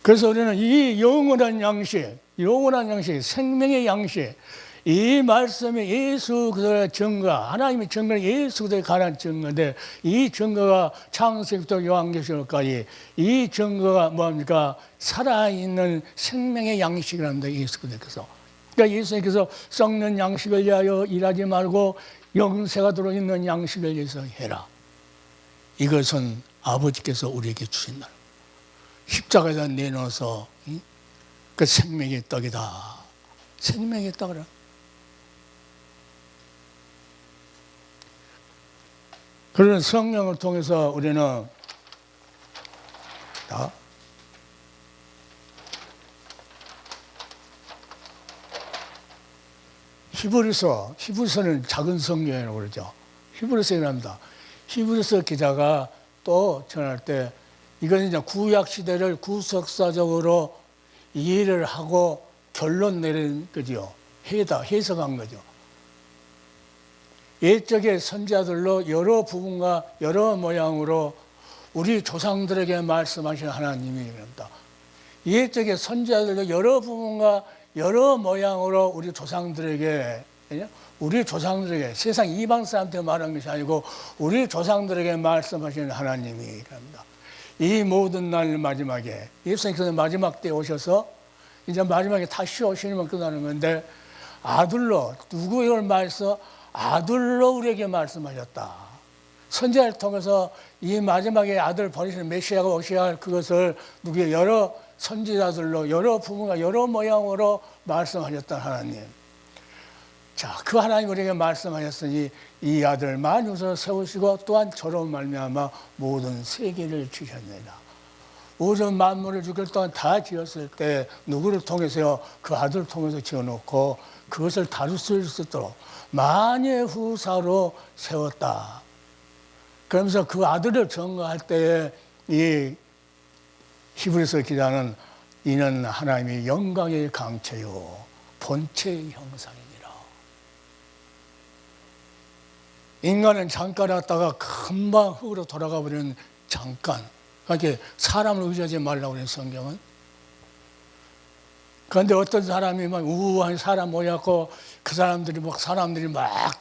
그래서 우리는 이 영원한 양식, 생명의 양식, 이 말씀이 예수 그리스도의 증거, 하나님의 증거는 예수 그리스도에 관한 증거인데 이 증거가 창세기부터 요한계시록까지 이 증거가 뭡니까? 살아있는 생명의 양식이랍니다. 예수 그리스도께서. 그러니까 예수님께서 썩는 양식을 위하여 일하지 말고 영생가 들어있는 양식을 위해서 해라. 이것은 아버지께서 우리에게 주신다는 거예요. 십자가에다 내놓아서 그 생명의 떡이다. 생명의 떡이라. 그런 성령을 통해서 우리는 히브리서는 작은 성경이라고 그러죠. 히브리서랍니다. 히브리서 기자가 또 전할 때 이건 이제 구약 시대를 구속사적으로 이해를 하고 결론 내린 거죠. 해석한 거죠. 옛적의 선지자들로 여러 부분과 여러 모양으로 우리 조상들에게 말씀하신 하나님입니다. 옛적의 선지자들로 여러 부분과 여러 모양으로 우리 조상들에게 세상 이방 사람한테 말한 것이 아니고 우리 조상들에게 말씀하시는 하나님이랍니다. 이 모든 날 마지막에 예수님께서 마지막 때 오셔서 이제 마지막에 다시 오시면 끝나는 건데 아들로 누구 이걸 말해서 아들로 우리에게 말씀하셨다. 선지자를 통해서 이 마지막에 아들 보내시는 메시아가 오셔야 할 그것을 누구의 여러 선지자들로 여러 부분과 여러 모양으로 말씀하셨다. 하나님. 자, 그 하나님 우리에게 말씀하셨으니 이 아들 만유서 세우시고 또한 저로 말미암아 모든 세계를 주셨느니라. 우주 만물을 주길 동안 다 지었을 때 누구를 통해서요? 그 아들을 통해서 지어놓고 그것을 다룰 수 있도록 만유의 후사로 세웠다. 그러면서 그 아들을 전거할 때에 이 히브리서 기자는 이는 하나님의 영광의 강체요 본체의 형상이니라. 인간은 잠깐 왔다가 금방 흙으로 돌아가 버리는 잠깐. 그러니까 사람을 의지하지 말라고 그래요, 성경은. 그런데 어떤 사람이 막 우아한 사람 모였고 그 사람들이 막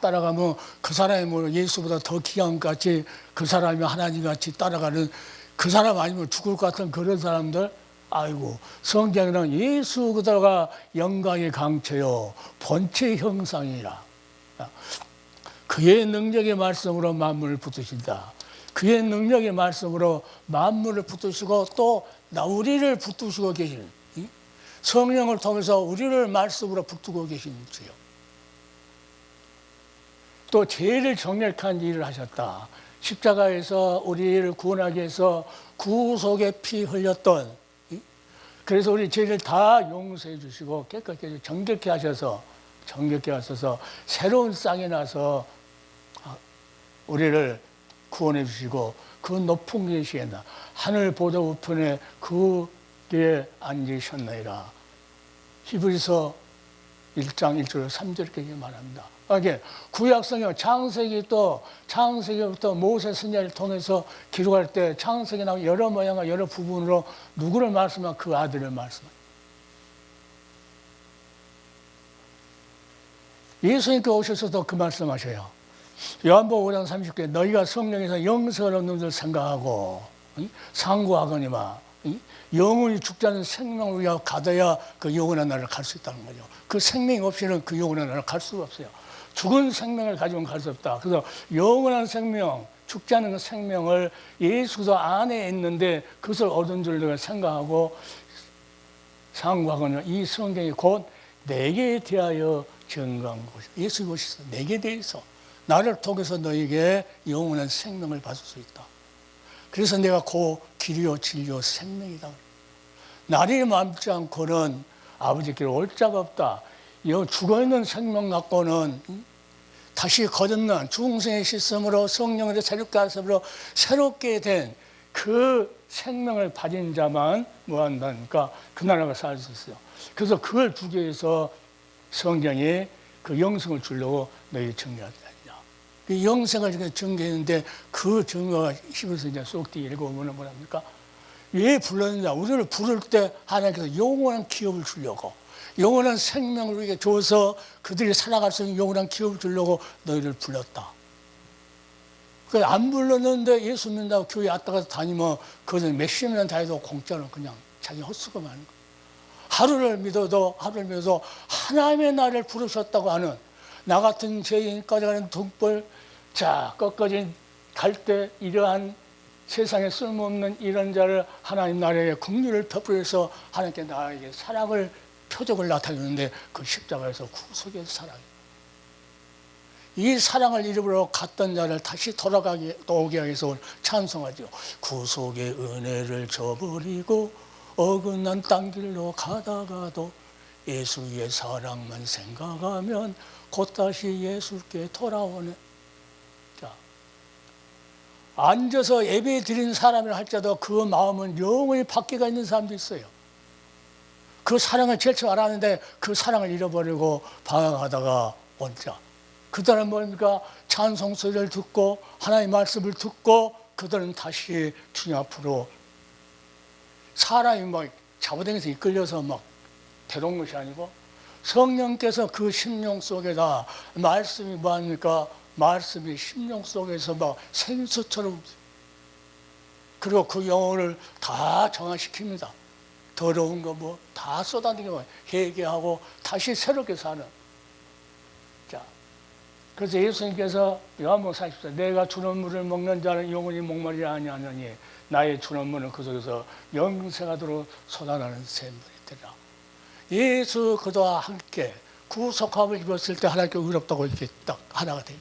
따라가면 그 사람이 뭐 예수보다 더 귀한 것 같이 그 사람이 하나님 같이 따라가는 그 사람 아니면 죽을 것 같은 그런 사람들, 아이고, 성경에는 예수 그대로가 영광의 강체요 본체의 형상이라. 그의 능력의 말씀으로 만물을 붙드신다. 그의 능력의 말씀으로 만물을 붙드시고 또 우리를 붙드시고 계신, 성령을 통해서 우리를 말씀으로 붙들고 계신 주요. 또 제일 정력한 일을 하셨다. 십자가에서 우리를 구원하기 위해서 구속의 피 흘렸던, 그래서 우리 죄를 다 용서해 주시고 깨끗하게 정결케 하셔서 새로운 쌍이 나서 우리를 구원해 주시고 그 높은 계시에나 하늘 보좌 우편에 그에 앉으셨나이다. 히브리서 1장 1절 3절 이렇게 말합니다. 이게 구약성경 창세기부터 모세 선지자를 통해서 기록할 때 창세기 나오는 여러 모양과 여러 부분으로 누구를 말씀하면 그 아들을 말씀합니다. 예수님께 오셔서도 그 말씀하셔요. 요한복음 5장 30절 너희가 성령에서 영생을 얻는 줄 생각하고 상고하거니와 영원히 죽지 않는 생명을 위하여 가져야 그 영원한 나라를 갈 수 있다는 거죠. 그 생명이 없이는 그 영원한 나라를 갈 수가 없어요. 죽은 생명을 가지고는 갈 수 없다. 그래서 영원한 생명, 죽지 않는 그 생명을 예수 안에 있는데 그것을 얻은 줄 내가 생각하고 상고하거니와 이 성경이 곧 내게 대하여 증거한 것이다. 예수님이 오셔서 내게 대해서 나를 통해서 너에게 영원한 생명을 받을 수 있다. 그래서 내가 그 길이요 진리요 생명이다. 나를 맘지 않고는 아버지께로 올 자가 없다. 죽어있는 생명 갖고는 다시 거듭난 중생의 시스템으로 성령으로 새롭게 하심으로 새롭게 된 그 생명을 가진 자만 뭐 한다니까 그 나라가 살 수 있어요. 그래서 그걸 주기 위해서 성경이 그 영생을 주려고 너희 증거하다. 그 영생을 증거했는데 그 증거가 히브리서 이제 쏙 읽어보면 뭐랍니까? 왜 불렀느냐? 우리를 부를 때 하나님께서 영원한 기업을 주려고, 영원한 생명을 우리에게 줘서 그들이 살아갈 수 있는 영원한 기업을 주려고 너희를 불렀다. 안 불렀는데 예수 믿는다고 교회 왔다가 다니면 그것은 몇십 년 다니도 공짜로 그냥 자기 헛수고 마는 거예요. 하루를 믿어도 하나님의 나를 부르셨다고 하는 나 같은 죄인까지 가는 등불, 자, 끝까지 갈 때 이러한 세상에 쓸모없는 이런 자를 하나님 나라의 긍휼을 베풀어서 하나님께 나에게 사랑을 표적을 나타내는데 그 십자가에서 구속의 사랑이에요. 이 사랑을 잃어버려 갔던 자를 다시 오게 하기 위해서 찬송하죠. 구속의 은혜를 저버리고 어긋난 딴 길로 가다가도 예수의 사랑만 생각하면 곧 다시 예수께 돌아오네. 자, 앉아서 예배 드린 사람이라 할지라도 그 마음은 영원히 밖에가 있는 사람도 있어요. 그 사랑을 제일 알았는데 그 사랑을 잃어버리고 방황하다가 혼자. 그들은 뭡니까? 찬송 소리를 듣고 하나님의 말씀을 듣고 그들은 다시 주님 앞으로 사람이 막 잡아당겨서 이끌려서 막 데려온 것이 아니고 성령께서 그 심령 속에다 말씀이 뭐합니까? 말씀이 심령 속에서 막 생수처럼 그리고 그 영혼을 다 정화시킵니다. 더러운 거 뭐 다 쏟아내고 회개하고 다시 새롭게 사는. 자, 그래서 예수님께서 요한복음 40절 내가 주는 물을 먹는 자는 영원히 목마르지 아니하느니 나의 주는 물은 그 속에서 영생하도록 쏟아나는 샘물이 되리라. 예수 그도와 함께 구속함을 입었을 때 하나님께 의롭다고 이렇게 딱 하나가 돼요.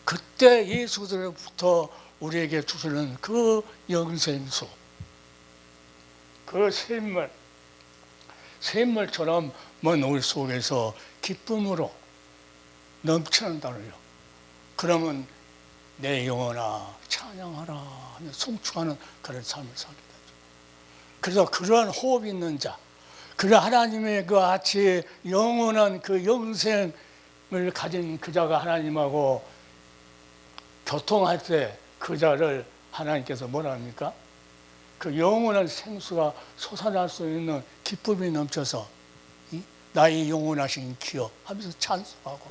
그때 예수 그리스도로부터 우리에게 주시는 그 영생수, 그 샘물처럼 우리 속에서 기쁨으로 넘치는다는요. 그러면 내 영혼아 찬양하라 하며 송축하는 그런 삶을 살게 되죠. 그래서 그러한 호흡이 있는 자, 그런 하나님의 그 같이 영원한 그 영생을 가진 그 자가 하나님하고 교통할 때 그 자를 하나님께서 뭐라 합니까? 그 영원한 생수가 솟아날 수 있는 기쁨이 넘쳐서 나의 영원하신 기여 하면서 찬송하고,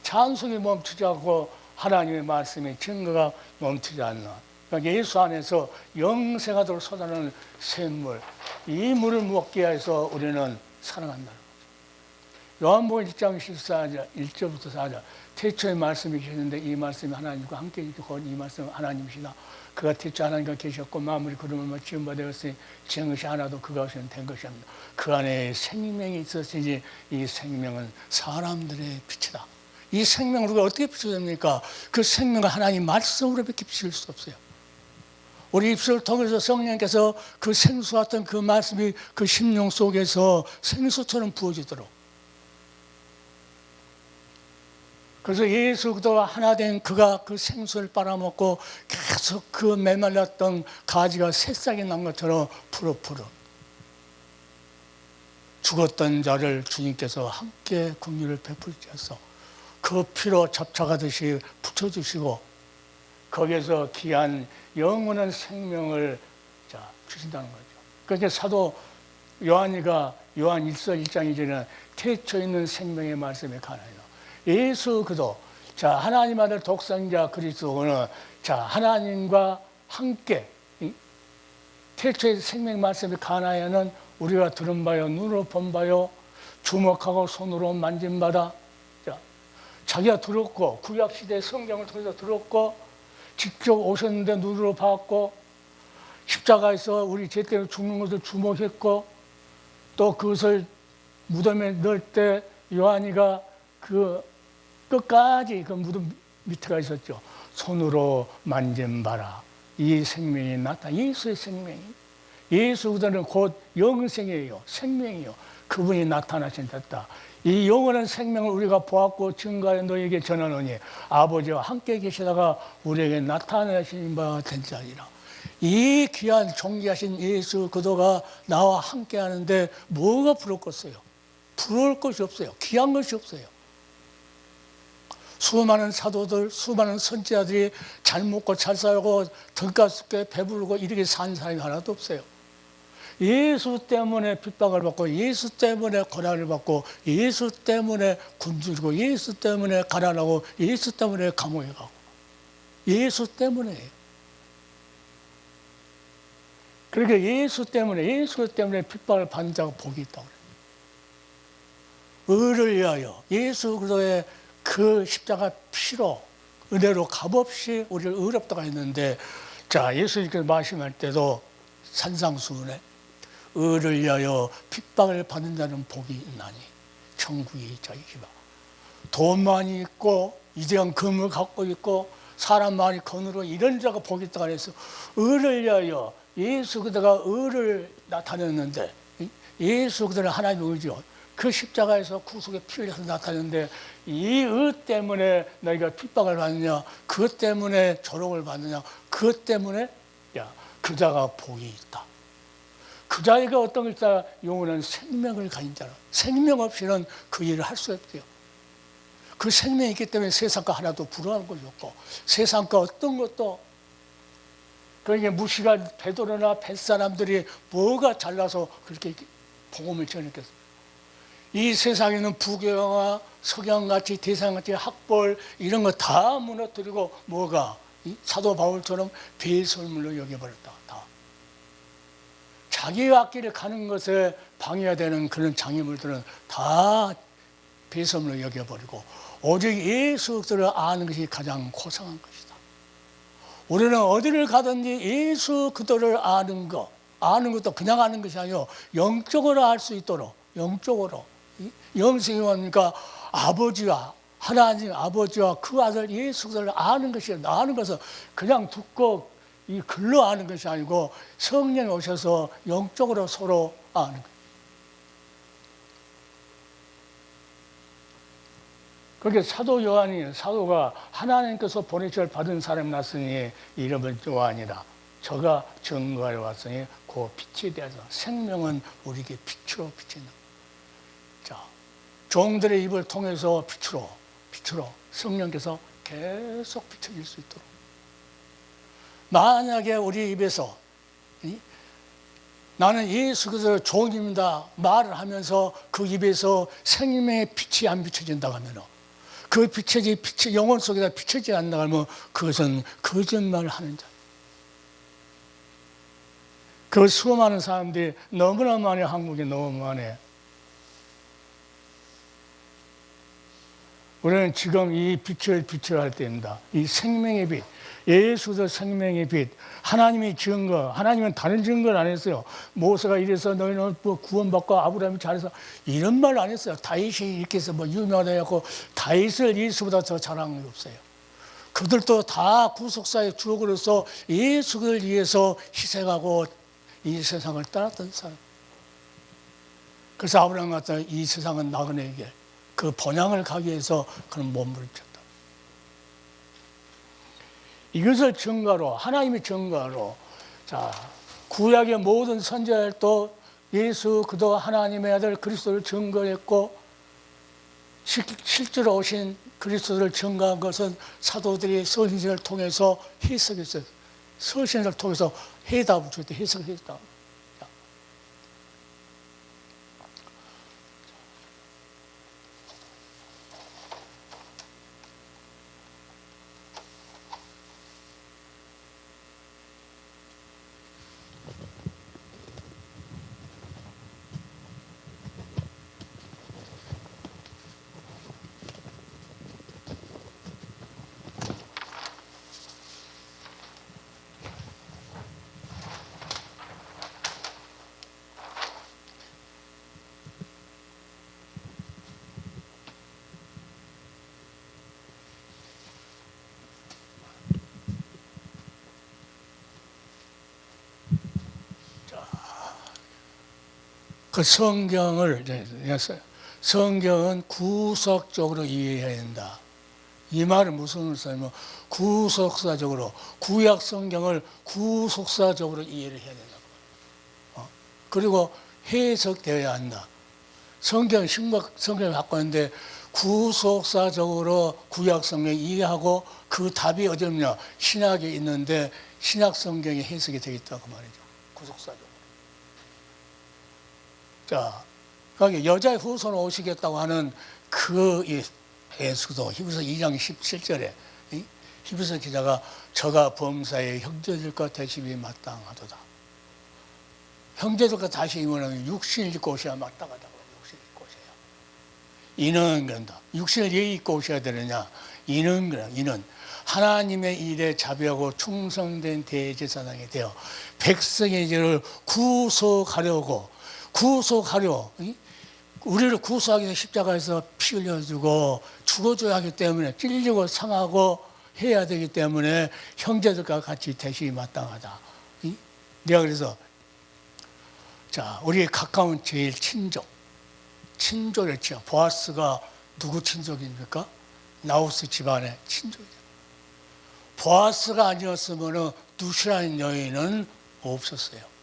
찬송이 멈추지 않고 하나님의 말씀의 증거가 멈추지 않는, 그러니까 예수 안에서 영생하도록 솟아나는 샘물, 이 물을 먹게 해서 우리는 살아간다는 거죠. 요한복음 1장 14절 1절부터 4절, 태초에 말씀이 계셨는데 이 말씀이 하나님과 함께 있고 이 말씀은 하나님이시다. 그가 태초 하나님과 계셨고 만물이 그름을 지은 바 되었으니 지은 것이 하나도 그가 없이는 된 것이 없습니다. 그 안에 생명이 있었으니 이 생명은 사람들의 빛이다. 이 생명을 우리가 어떻게 비춰줍니까? 그 생명을 하나님 말씀으로밖에 비출 수 없어요. 우리 입술을 통해서 성령께서 그 생수 같은 그 말씀이 그 심령 속에서 생수처럼 부어지도록, 그래서 예수 그리스도와 하나 된 그가 그 생수를 빨아먹고 계속 그 메말랐던 가지가 새싹이 난 것처럼 푸르푸르 죽었던 자를 주님께서 함께 긍휼을 베풀셔서 그 피로 접착하듯이 붙여주시고 거기에서 귀한 영원한 생명을 주신다는 거죠. 그러니까 사도 요한이가 요한 1서 1장 2절에는 태초에 있는 생명의 말씀에 관하여 예수 그리스도, 자 하나님 아들 독생자 그리스도는 자 하나님과 함께 태초의 생명 말씀에 관하여는 우리가 들은 바요 눈으로 본 바요 주목하고 손으로 만진 바다, 자 자기가 들었고 구약시대 성경을 통해서 들었고 직접 오셨는데 눈으로 봤고 십자가에서 우리 죄 때문에 죽는 것을 주목했고 또 그것을 무덤에 넣을 때 요한이가 그 끝까지 그 무덤 밑에가 있었죠. 손으로 만진 바라. 이 생명이 예수의 생명이, 예수 그들은 곧 영생이에요. 생명이요. 그분이 나타나신 듯다. 이 영원한 생명을 우리가 보았고 증거하여 너에게 전하노니 아버지와 함께 계시다가 우리에게 나타나신 바 된 자리라. 이 귀한 존귀하신 예수 그도가 나와 함께 하는데 뭐가 부럽겠어요? 부러울 것이 없어요. 귀한 것이 없어요. 수많은 사도들, 수많은 선지자들이 잘 먹고 잘 살고 등가스게 배부르고 이렇게 산 사람이 하나도 없어요. 예수 때문에 핍박을 받고 예수 때문에 고난을 받고 예수 때문에 굶주리고 예수 때문에 가난하고 예수 때문에 감옥에 가고 예수 때문에. 그러니까 예수 때문에 핍박을 받는 자가 복이 있다고 그래요. 의를 위하여 예수 그리스도의 그 십자가 피로 은혜로 값없이 우리를 의롭다고 했는데, 자 예수님께서 말씀할 때도 산상수훈에 의를 위하여 핍박을 받는 자는 복이 있나니 천국이 저희기라. 돈 많이 있고 이대한 금을 갖고 있고 사람 많이 거느려 이런 자가 복이 있다고 해서 의를 위하여 예수 그대가 의를 나타냈는데, 예수 그대는 하나님의 의죠. 그 십자가에서 구속의 피를 흘려서 나타냈는데 이 의 때문에 너희가 핍박을 받느냐, 그것 때문에 조롱을 받느냐, 그것 때문에 그 자가 복이 있다. 그 자에게 어떤 게 있다? 영원한 생명을 가진 자라. 생명 없이는 그 일을 할 수 없대요. 그 생명이 있기 때문에 세상과 하나도 불안한 것이 없고 세상과 어떤 것도, 그러니까 무시가 베드로나 뱃사람들이 뭐가 잘나서 그렇게 복음을 전했겠어요. 이 세상에는 부교와 석양같이 대상같이 학벌 이런 거 다 무너뜨리고 뭐가 사도 바울처럼 배설물로 여겨버렸다. 다 자기 앞길을 가는 것에 방해가 되는 그런 장애물들은 다 배설물로 여겨버리고 오직 예수 그리스도를 아는 것이 가장 고상한 것이다. 우리는 어디를 가든지 예수 그리스도를 아는 것도 그냥 아는 것이 아니요 영적으로 알 수 있도록 영적으로. 영생이 뭡니까? 아버지와 하나님 아버지와 그 아들 예수 그리스도를 아는 것이에요. 아는 것은 그냥 듣고 이 글로 아는 것이 아니고 성령이 오셔서 영적으로 서로 아는 거예요. 그렇게 사도 요한이 사도가 하나님께서 보내심을 받은 사람이 났으니 이름은 요한이라. 저가 증거하러 왔으니 그 빛에 대해서 생명은 우리에게 빛으로 비친다. 자, 종들의 입을 통해서 빛으로 성령께서 계속 비춰질 수 있도록. 만약에 우리 입에서 나는 예수 그리스도의 종입니다 말을 하면서 그 입에서 생명의 빛이 안 비춰진다고 하면 그 빛이 영혼 속에다 비춰지지 않는다고 하면 그것은 거짓말을 하는 자. 그 수많은 사람들이 너무나 많이 한국에 너무 많아요. 우리는 지금 이 빛을 할 때입니다. 이 생명의 빛, 예수도 생명의 빛, 하나님의 증거, 하나님은 다른 증거를 안 했어요. 모세가 이래서 너희는 구원받고 아브라함이 잘해서 이런 말 안 했어요. 다윗이 이렇게 해서 유명하다 해갖고 다윗을 예수보다 더 잘한 게 없어요. 그들도 다 구속사의 주역으로서 예수를 위해서 희생하고 이 세상을 떠났던 사람. 그래서 아브라함 같은 이 세상은 나그네에게 그 본향을 가기 위해서 그런 몸부림쳤다. 이것을 증거로 하나님의 증거로 자 구약의 모든 선지자들도 예수 그도 하나님의 아들 그리스도를 증거했고 실제로 오신 그리스도를 증거한 것은 사도들이 서신을 통해서 해석했어요. 서신을 통해서 해답을 줄 때 해석했다. 그 성경은 구속적으로 이해해야 된다. 이 말은 무슨 의미냐면 구속사적으로 구약 성경을 구속사적으로 이해를 해야 된다. 그리고 해석되어야 한다. 성경을 갖고 있는데 구속사적으로 구약 성경 이해하고 그 답이 어디냐 신약에 있는데 신약 성경이 해석이 되겠다고 말이죠. 구속사적으로. 자, 그러니까 여자의 후손으로 오시겠다고 하는 그 예수도 히브리서 2장 17절에 히브리서 기자가 저가 범사의 형제들과 대십이 마땅하도다. 형제들과 다시 이문하면 육신을 입고 오셔야 마땅하다고. 육신을 입고 오셔야. 이는 그런다. 육신을 왜 입고 오셔야 되느냐? 이는 하나님의 일에 자비하고 충성된 대제사장이 되어 백성의 죄를 구속하려 우리를 구속하기 위해서 십자가에서 피 흘려주고 죽어줘야 하기 때문에 찔리고 상하고 해야 되기 때문에 형제들과 같이 대신이 마땅하다. 내가 그래서 자 우리 가까운 제일 친족이었죠. 보아스가 누구 친족입니까? 나우스 집안의 친족이죠. 보아스가 아니었으면 누시라는 여인은 없었어요.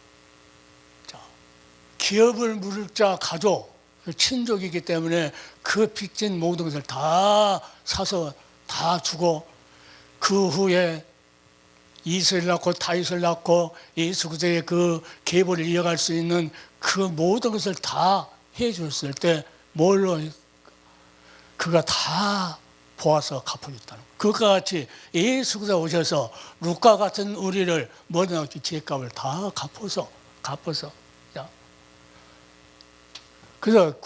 기업을 물을 자 가족, 친족이기 때문에 그 빚진 모든 것을 다 사서 다 주고 그 후에 이스라엘을 낳고 다윗을 낳고 예수 그리스도의 그 계보를 이어갈 수 있는 그 모든 것을 다 해줬을 때 뭘로 그가 다 보아서 갚아줬다는 거예요. 그것과 같이 예수 그리스도 오셔서 룻과 같은 우리를 모든 죄값을 다 갚아서 그래서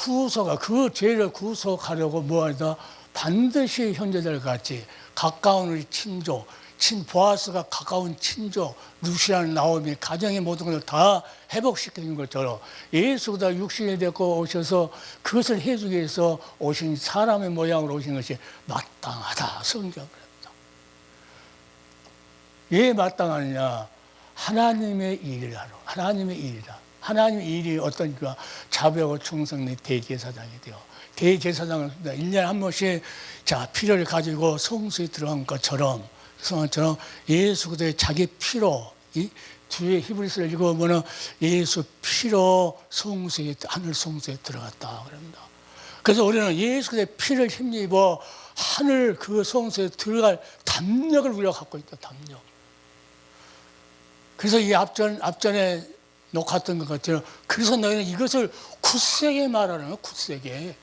그 죄를 구속하려고 뭐하다 반드시 형제들 같이 가까운 우리 친족, 보아스가 가까운 친족 루시아는 나오미 가정의 모든 것을 다 회복시키는 것처럼 예수가 육신이 되고 오셔서 그것을 해주기 위해서 오신 사람의 모양으로 오신 것이 마땅하다 성경은 그럽니다. 왜 마땅하느냐? 하나님의 일이라로. 하나님의 일이라. 하나님의 일이 어떤가? 자비하고 충성의 대제사장이 되어 대제사장은 1년에 한 번씩 피를 가지고 성소에 들어간 것처럼 예수 그리스도의 자기 피로 이 뒤에 히브리서를 읽어보면 예수 피로 성소에 하늘 성소에 들어갔다 그럽니다. 그래서 우리는 예수 그리스도의 피를 힘입어 하늘 그 성소에 들어갈 담력을 우리가 갖고 있다. 담력. 그래서 이 앞전에 녹았던 것 같아요. 그래서 너희는 이것을 굳세게 말하는 거예요. 굳세게.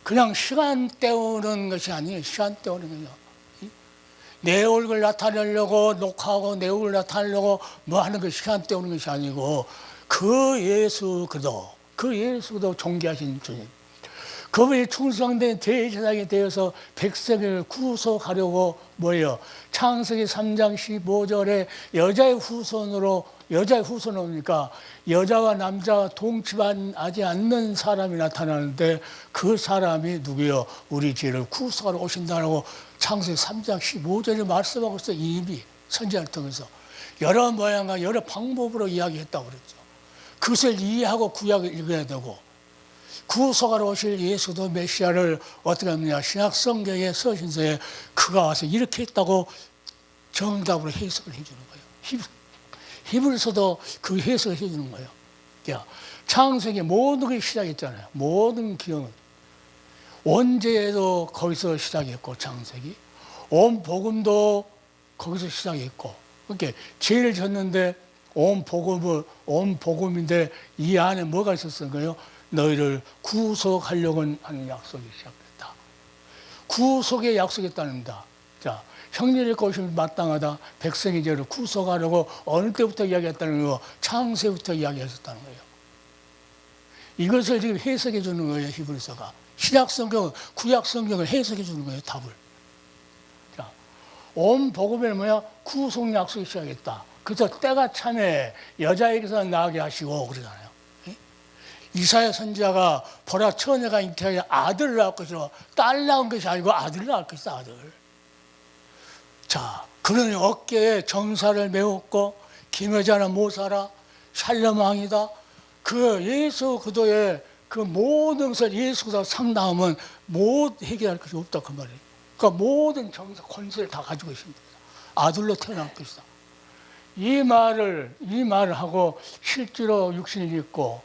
그냥 시간 때우는 것이 아니에요. 시간 때우는 거예요. 내 얼굴 나타내려고 녹화하고 내 얼굴 나타내려고 뭐 하는 거 시간 때우는 것이 아니고 그 예수 그도 존귀하신 주님. 그분이 충성된 대제사장이 되어서 백성을 구속하려고 뭐예요? 창세기 3장 15절에 여자의 후손이니까 여자와 남자가 동침하지 않는 사람이 나타나는데 그 사람이 누구요? 우리 죄를 구속하러 오신다고 창세기 3장 15절에 말씀하고 있어요. 이미 선지자를 통해서 여러 모양과 여러 방법으로 이야기했다고 그랬죠. 그것을 이해하고 구약을 읽어야 되고 구속하러 오실 예수도 메시아를 어떻게 하느냐? 신약 성경의 서신서에 그가 와서 이렇게 했다고 정답으로 해석을 해주는 거예요. 히브리서도 그 해석을 해주는 거예요. 창세기 모든 게 시작했잖아요. 모든 기억은 원죄도 거기서 시작했고 창세기 온 복음도 거기서 시작했고 그러니까 죄를 졌는데 온 복음인데 이 안에 뭐가 있었어요? 너희를 구속하려고 하는 약속이 시작됐다. 구속의 약속했다는다. 자, 형제를 꼬시면 마땅하다. 백성의 죄를 구속하려고 어느 때부터 이야기했다는 거? 창세부터 이야기했었다는 거예요. 이것을 지금 해석해 주는 거예요. 히브리서가. 신약 성경, 구약 성경을 해석해 주는 거예요. 답을. 자, 온 복음에는 뭐야? 구속 약속이 시작했다. 그래서 때가 참에 여자에게서 나게 하시고 그러잖아요. 이사야 선지자가 보라 처녀가 잉태하여 아들을 낳을 것이라 딸 낳은 것이 아니고 아들을 낳을 것이다. 아들. 자, 그러니 어깨에 정사를 메웠고 김여자는 못 살아 샬롬 왕이다. 그 예수 그도의 그 모든 것을 예수 그도 상담하면 못 해결할 것이 없다 그 말이에요. 그러니까 모든 정사 권세를 다 가지고 있습니다. 아들로 태어날 것이다. 이 말을 하고 실제로 육신을 입고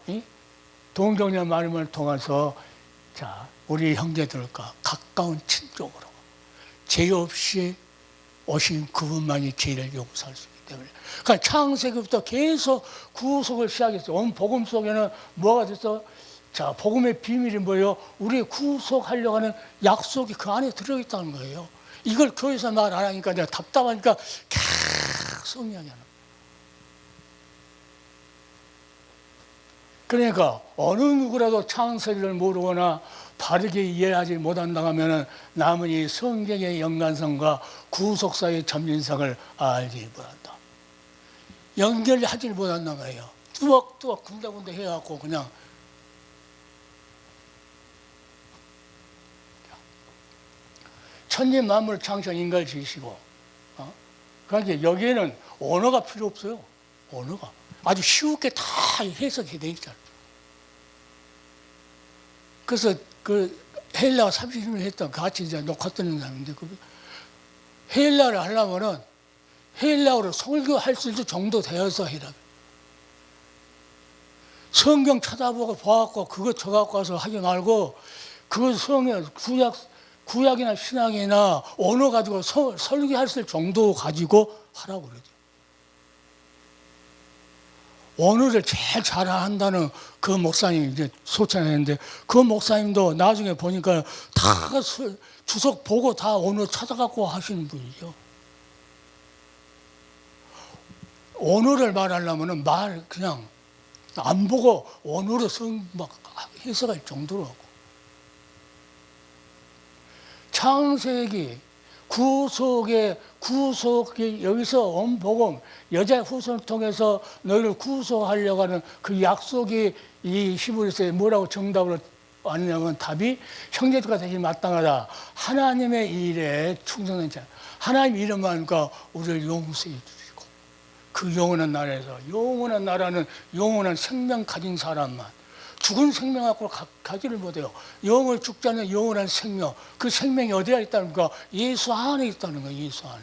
동정녀 마리아를 통해서 자 우리 형제들과 가까운 친족으로 죄 없이 오신 그분만이 죄를 용서할 수 있기 때문에 그러니까 창세기부터 계속 구속을 시작했어요. 온 복음 속에는 뭐가 됐어? 자 복음의 비밀이 뭐예요? 우리 구속하려고 하는 약속이 그 안에 들어있다는 거예요. 이걸 교회에서 말 안 하니까 내가 답답하니까 계속 이야기하는 거예요. 그러니까 어느 누구라도 창세기를 모르거나 바르게 이해하지 못한다면 남은 이 성경의 연관성과 구속사의 점진성을 알지 못한다. 연결하지 못한다는 거예요. 뚜벅뚜벅 군데군데 해갖고 그냥 천지 만물 창조 인간을 지으시고 그러니까 여기에는 언어가 필요 없어요. 언어가. 아주 쉽게 다 해석이 돼 있잖아요. 그래서 그 헬라어 30년 했던 같이 이제 녹화 듣는 사람인데 그 헬라어를 하려면은 헬라어로 설교할 수 있을 정도 되어서 해라. 성경 찾아보고 봐갖고 그거 쳐갖고 와서 하지 말고 그 성경 구약이나 신약이나 언어 가지고 설교할 수 있을 정도 가지고 하라고 그러죠. 언어를 제일 잘한다는 그 목사님 이제 소천했는데 그 목사님도 나중에 보니까 다 주석 보고 다 언어 찾아갖고 하시는 분이죠. 언어를 말하려면은 그냥 안 보고 언어로 막 해석할 정도로 하고. 창세기 구속이 여기서 온 복음, 여자의 후손을 통해서 너희를 구속하려고 하는 그 약속이 이 히브리서에 뭐라고 정답으로 왔냐면 답이 형제들과 대신 마땅하다. 하나님의 일에 충성된 자. 하나님 이름만 하니까 우리를 용서해 주시고 그 영원한 나라에서 영원한 나라는 영원한 생명 가진 사람만 죽은 생명 갖고 가지를 못해요. 영을 죽지 않는 영원한 생명. 그 생명이 어디에 있다는 거? 예수 안에 있다는 거예요. 예수 안에.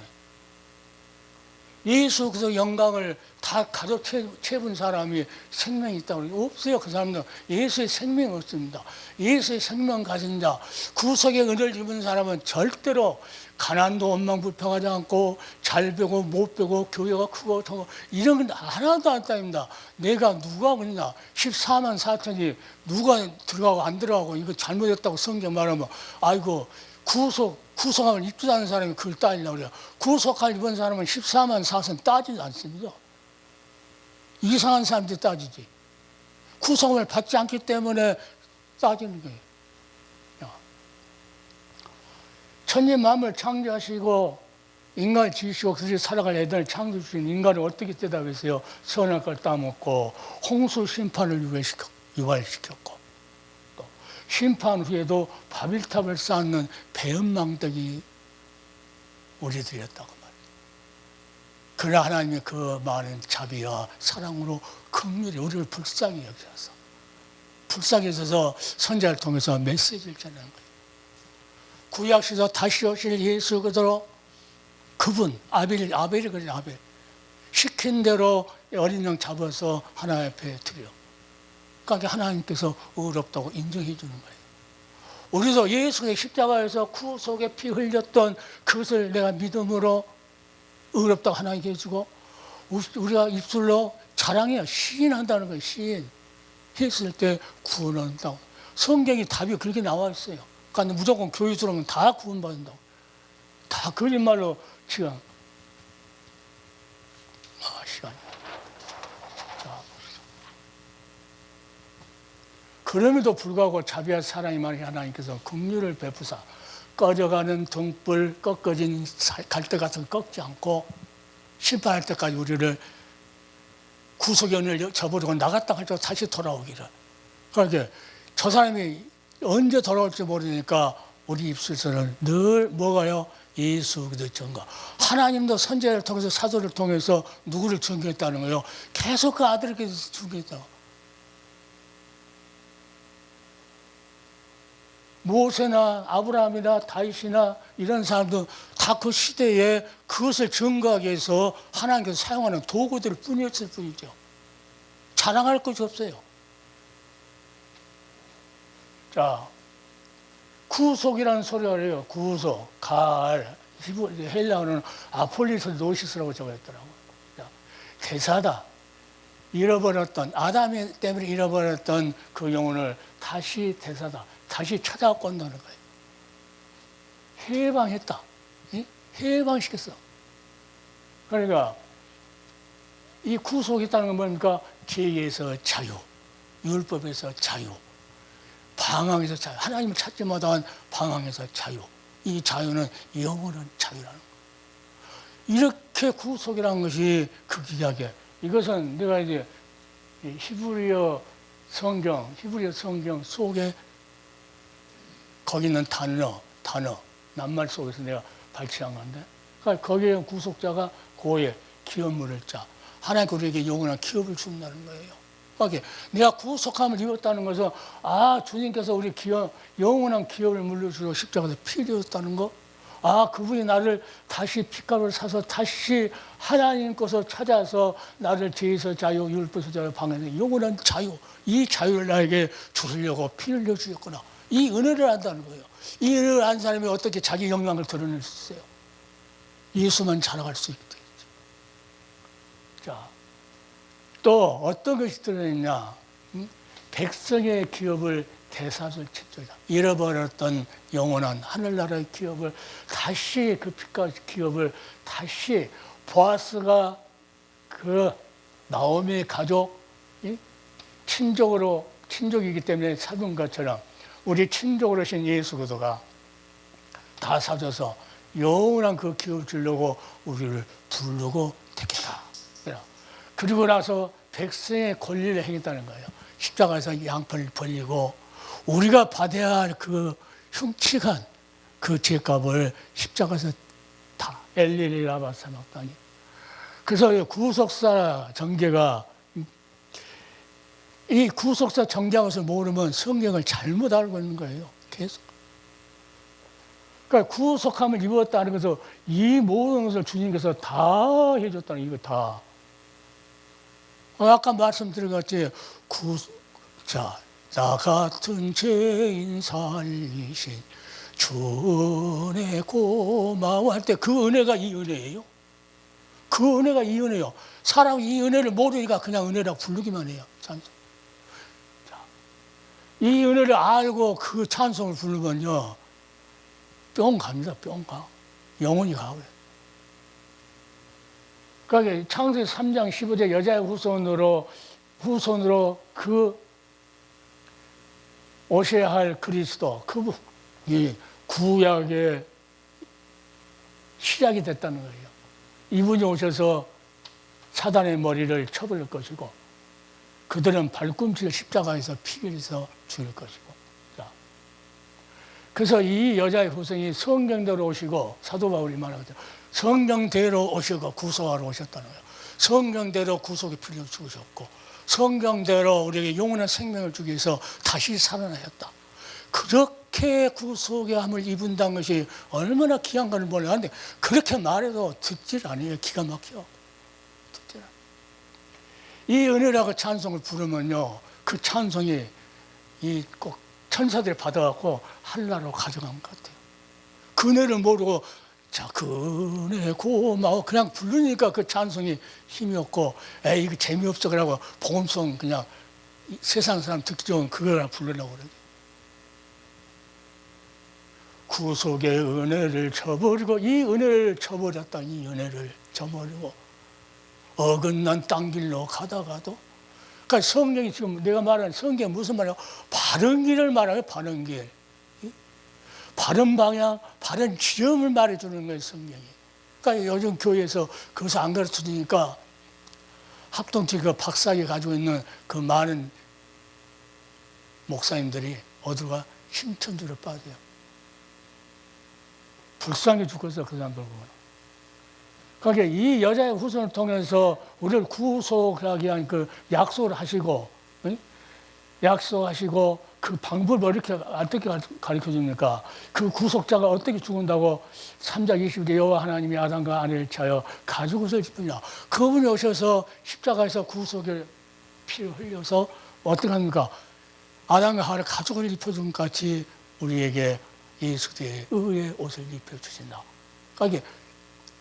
예수 그 영광을 다 가져 채운 사람이 생명이 있다고 없어요. 그 사람들 예수의 생명이 없습니다. 예수의 생명 가진 자, 구속의 은혜를 입은 사람은 절대로 가난도 원망불평하지 않고 잘 배고 못 배고 교회가 크고 더 이런 건 하나도 안 따입니다. 내가 누가 그러냐 14만 4천이 누가 들어가고 안 들어가고 이거 잘못했다고 성경 말하면 아이고 구속함을 입지도 않은 사람이 그걸 따지려고 그래요. 구속할 입은 사람은 14만 4천 따지지 않습니다. 이상한 사람들이 따지지. 구속함을 받지 않기 때문에 따지는 거예요. 천지 만물을 창조하시고 인간을 지으시고 그들이 살아갈 애들을 창조주신 인간을 어떻게 대답했어요? 선할 걸 따먹고 홍수 심판을 유발시켰고 또 심판 후에도 바빌탑을 쌓는 배은망덕이 우리들이었다고 말이에요. 그러나 하나님의 그 많은 자비와 사랑으로 긍휼히 우리를 불쌍히 여기셔서 불쌍히 여기셔서 선지자를 통해서 메시지를 전하는 거예요. 구약시대에서 다시 오실 예수 그대로 그분 아벨이 그래 아벨 시킨 대로 어린 양 잡아서 하나님 앞에 드려. 그러니까 하나님께서 의롭다고 인정해 주는 거예요. 우리도 예수의 십자가에서 구속에 피 흘렸던 그것을 내가 믿음으로 의롭다고 하나님께 해주고 우리가 입술로 자랑해요. 시인한다는 거예요. 시인. 했을 때 구원한다고. 성경이 답이 그렇게 나와 있어요. 그러니까 무조건 교회 들어오면 다 구원받는다고. 다 거짓말로 지금 시간이. 자, 그럼에도 불구하고 자비와 사랑이 많은 하나님께서 긍휼을 베푸사 꺼져가는 등불 꺾어진 갈대 같은 거 꺾지 않고 심판할 때까지 우리를 구속의 은혜를 저버리고 나갔다 할 때 다시 돌아오기를. 그러니까 저 사람이 언제 돌아올지 모르니까 우리 입술에서는 늘 뭐가요? 예수 그리스도 증거. 하나님도 선지자를 통해서 사도를 통해서 누구를 증거했다는 거예요? 계속 그 아들에게 증거했다고. 모세나 아브라함이나 다윗이나 이런 사람도 다 그 시대에 그것을 증거하기 위해서 하나님께서 사용하는 도구들 뿐이었을 뿐이죠. 자랑할 것이 없어요. 자, 구속이라는 소리가 그래요. 구속, 가을, 헬라어는 아폴리스 노시스라고 적어있더라고요. 대사다. 잃어버렸던, 아담 때문에 잃어버렸던 그 영혼을 다시 대사다. 다시 찾아갖고 온다는 거예요. 해방했다. 해방시켰어. 그러니까 이 구속이라는 건 뭡니까? 죄에서 자유, 율법에서 자유, 방황에서 자유. 하나님을 찾지 못한 방황에서 자유. 이 자유는 영원한 자유라는 거예요. 이렇게 구속이라는 것이 극이야기야. 이것은 내가 이제 히브리어 성경 속에 거기 있는 단어, 낱말 속에서 내가 발췌한 건데, 그러니까 거기에 구속자가 고에 기업물을 자. 하나님께 우리에게 영원한 기업을 준다는 거예요. 그러니까 내가 구속함을 입었다는 것은 주님께서 우리 영원한 기업을 물려주고 십자가에서 피 흘렸다는 거. 그분이 나를 다시 핏값을 사서 다시 하나님 것을 찾아서 나를 죄에서 자유, 율법에서 자유, 방에서 영원한 자유. 이 자유를 나에게 주시려고 피 흘려 주셨구나. 이 은혜를 안다는 거예요. 이 은혜를 안 사람이 어떻게 자기 영광을 드러낼 수 있어요? 예수만 자랑할 수 있게 되겠죠. 자, 또 어떤 것이 들어있냐? 백성의 기업을 대사술 칩니다. 잃어버렸던 영원한 하늘나라의 기업을 다시 그 빛과 기업을 다시 보아스가 그 나오미의 가족 친족이기 때문에 사둔 것처럼 우리 친족으로 신 예수 그리스도가 다 사줘서 영원한 그 기업을 주려고 우리를 부르고 택했다. 그리고 나서 백성의 권리를 행했다는 거예요. 십자가에서 양편을 벌리고 우리가 받아야 할 그 흉측한 그 죄값을 십자가에서 다 엘리리라바 사막다니. 그래서 구속사 정죄가 이 구속사 정죄한 것을 모르면 성경을 잘못 알고 있는 거예요. 계속. 그러니까 구속함을 입었다는 것은 이 모든 것을 주님께서 다 해줬다는 이거 다. 아까 말씀드린 것 같이 자, 나 같은 죄인 살리신 주 은혜 고마워할 때 그 은혜가 이 은혜예요. 그 은혜가 이 은혜예요. 사람이 이 은혜를 모르니까 그냥 은혜라고 부르기만 해요. 찬송. 자, 이 은혜를 알고 그 찬송을 부르면요, 뿅 갑니다. 뿅 가. 영원히 가요. 그러니까 창세기 3장 15절 여자의 후손으로 그 오셔야 할 그리스도, 그분이 구약의 시작이 됐다는 거예요. 이분이 오셔서 사단의 머리를 쳐버릴 것이고, 그들은 발꿈치를 십자가에서 피 흘려서 죽일 것이고. 자, 그래서 이 여자의 후손이 성경대로 오시고, 사도 바울이 말하거든요. 성경대로 오시고 구속하러 오셨다는 거예요. 성경대로 구속의 피를 주셨고, 성경대로 우리에게 영원한 생명을 주기 위해서 다시 살아나셨다. 그렇게 구속의 함을 입은다는 것이 얼마나 귀한 것을 몰랐는데, 그렇게 말해도 듣질 않아요. 기가 막혀. 듣질 않아요. 이 은혜라고 찬송을 부르면요, 그 찬송이 꼭 천사들이 받아갖고 한나라로 가져간 것 같아요. 그 은혜를 모르고 자, 그 은혜 고마워 그냥 부르니까 그 찬송이 힘이 없고, 에이 이거 재미없어 그러고 복음송 그냥 세상 사람 듣기 좋은 그거나 부르려고 그러죠. 구속의 은혜를 저버리고, 이 은혜를 저버렸다. 이 은혜를 저버리고 어긋난 땅 길로 가다가도, 그러니까 성경이 지금 내가 말하는 성경이 무슨 말이야? 바른 길을 말하요. 바른 길, 바른 방향, 바른 지점을 말해주는 거예요, 성경이. 그러니까 요즘 교회에서 그것을 안 가르쳐주니까 합동체 그 박사학위 가지고 있는 그 많은 목사님들이 어디가 힘천주를 빠져요. 불쌍히 죽어서 그 사람들 보면. 그러니까 이 여자의 후손을 통해서 우리를 구속하기 위한 그 약속을 하시고, 응? 약속하시고, 그 방법을 어떻게 가르쳐 줍니까? 그 구속자가 어떻게 죽는다고 3장 20절 여호와 하나님이 아담과 아내를 차여 가죽옷을 입으냐. 그분이 오셔서 십자가에서 구속의 피를 흘려서 어떻게 합니까? 아담과 하와를 가죽을 입혀준 것 같이 우리에게 예수 그리스도의 의의 옷을 입혀주신다. 그러니까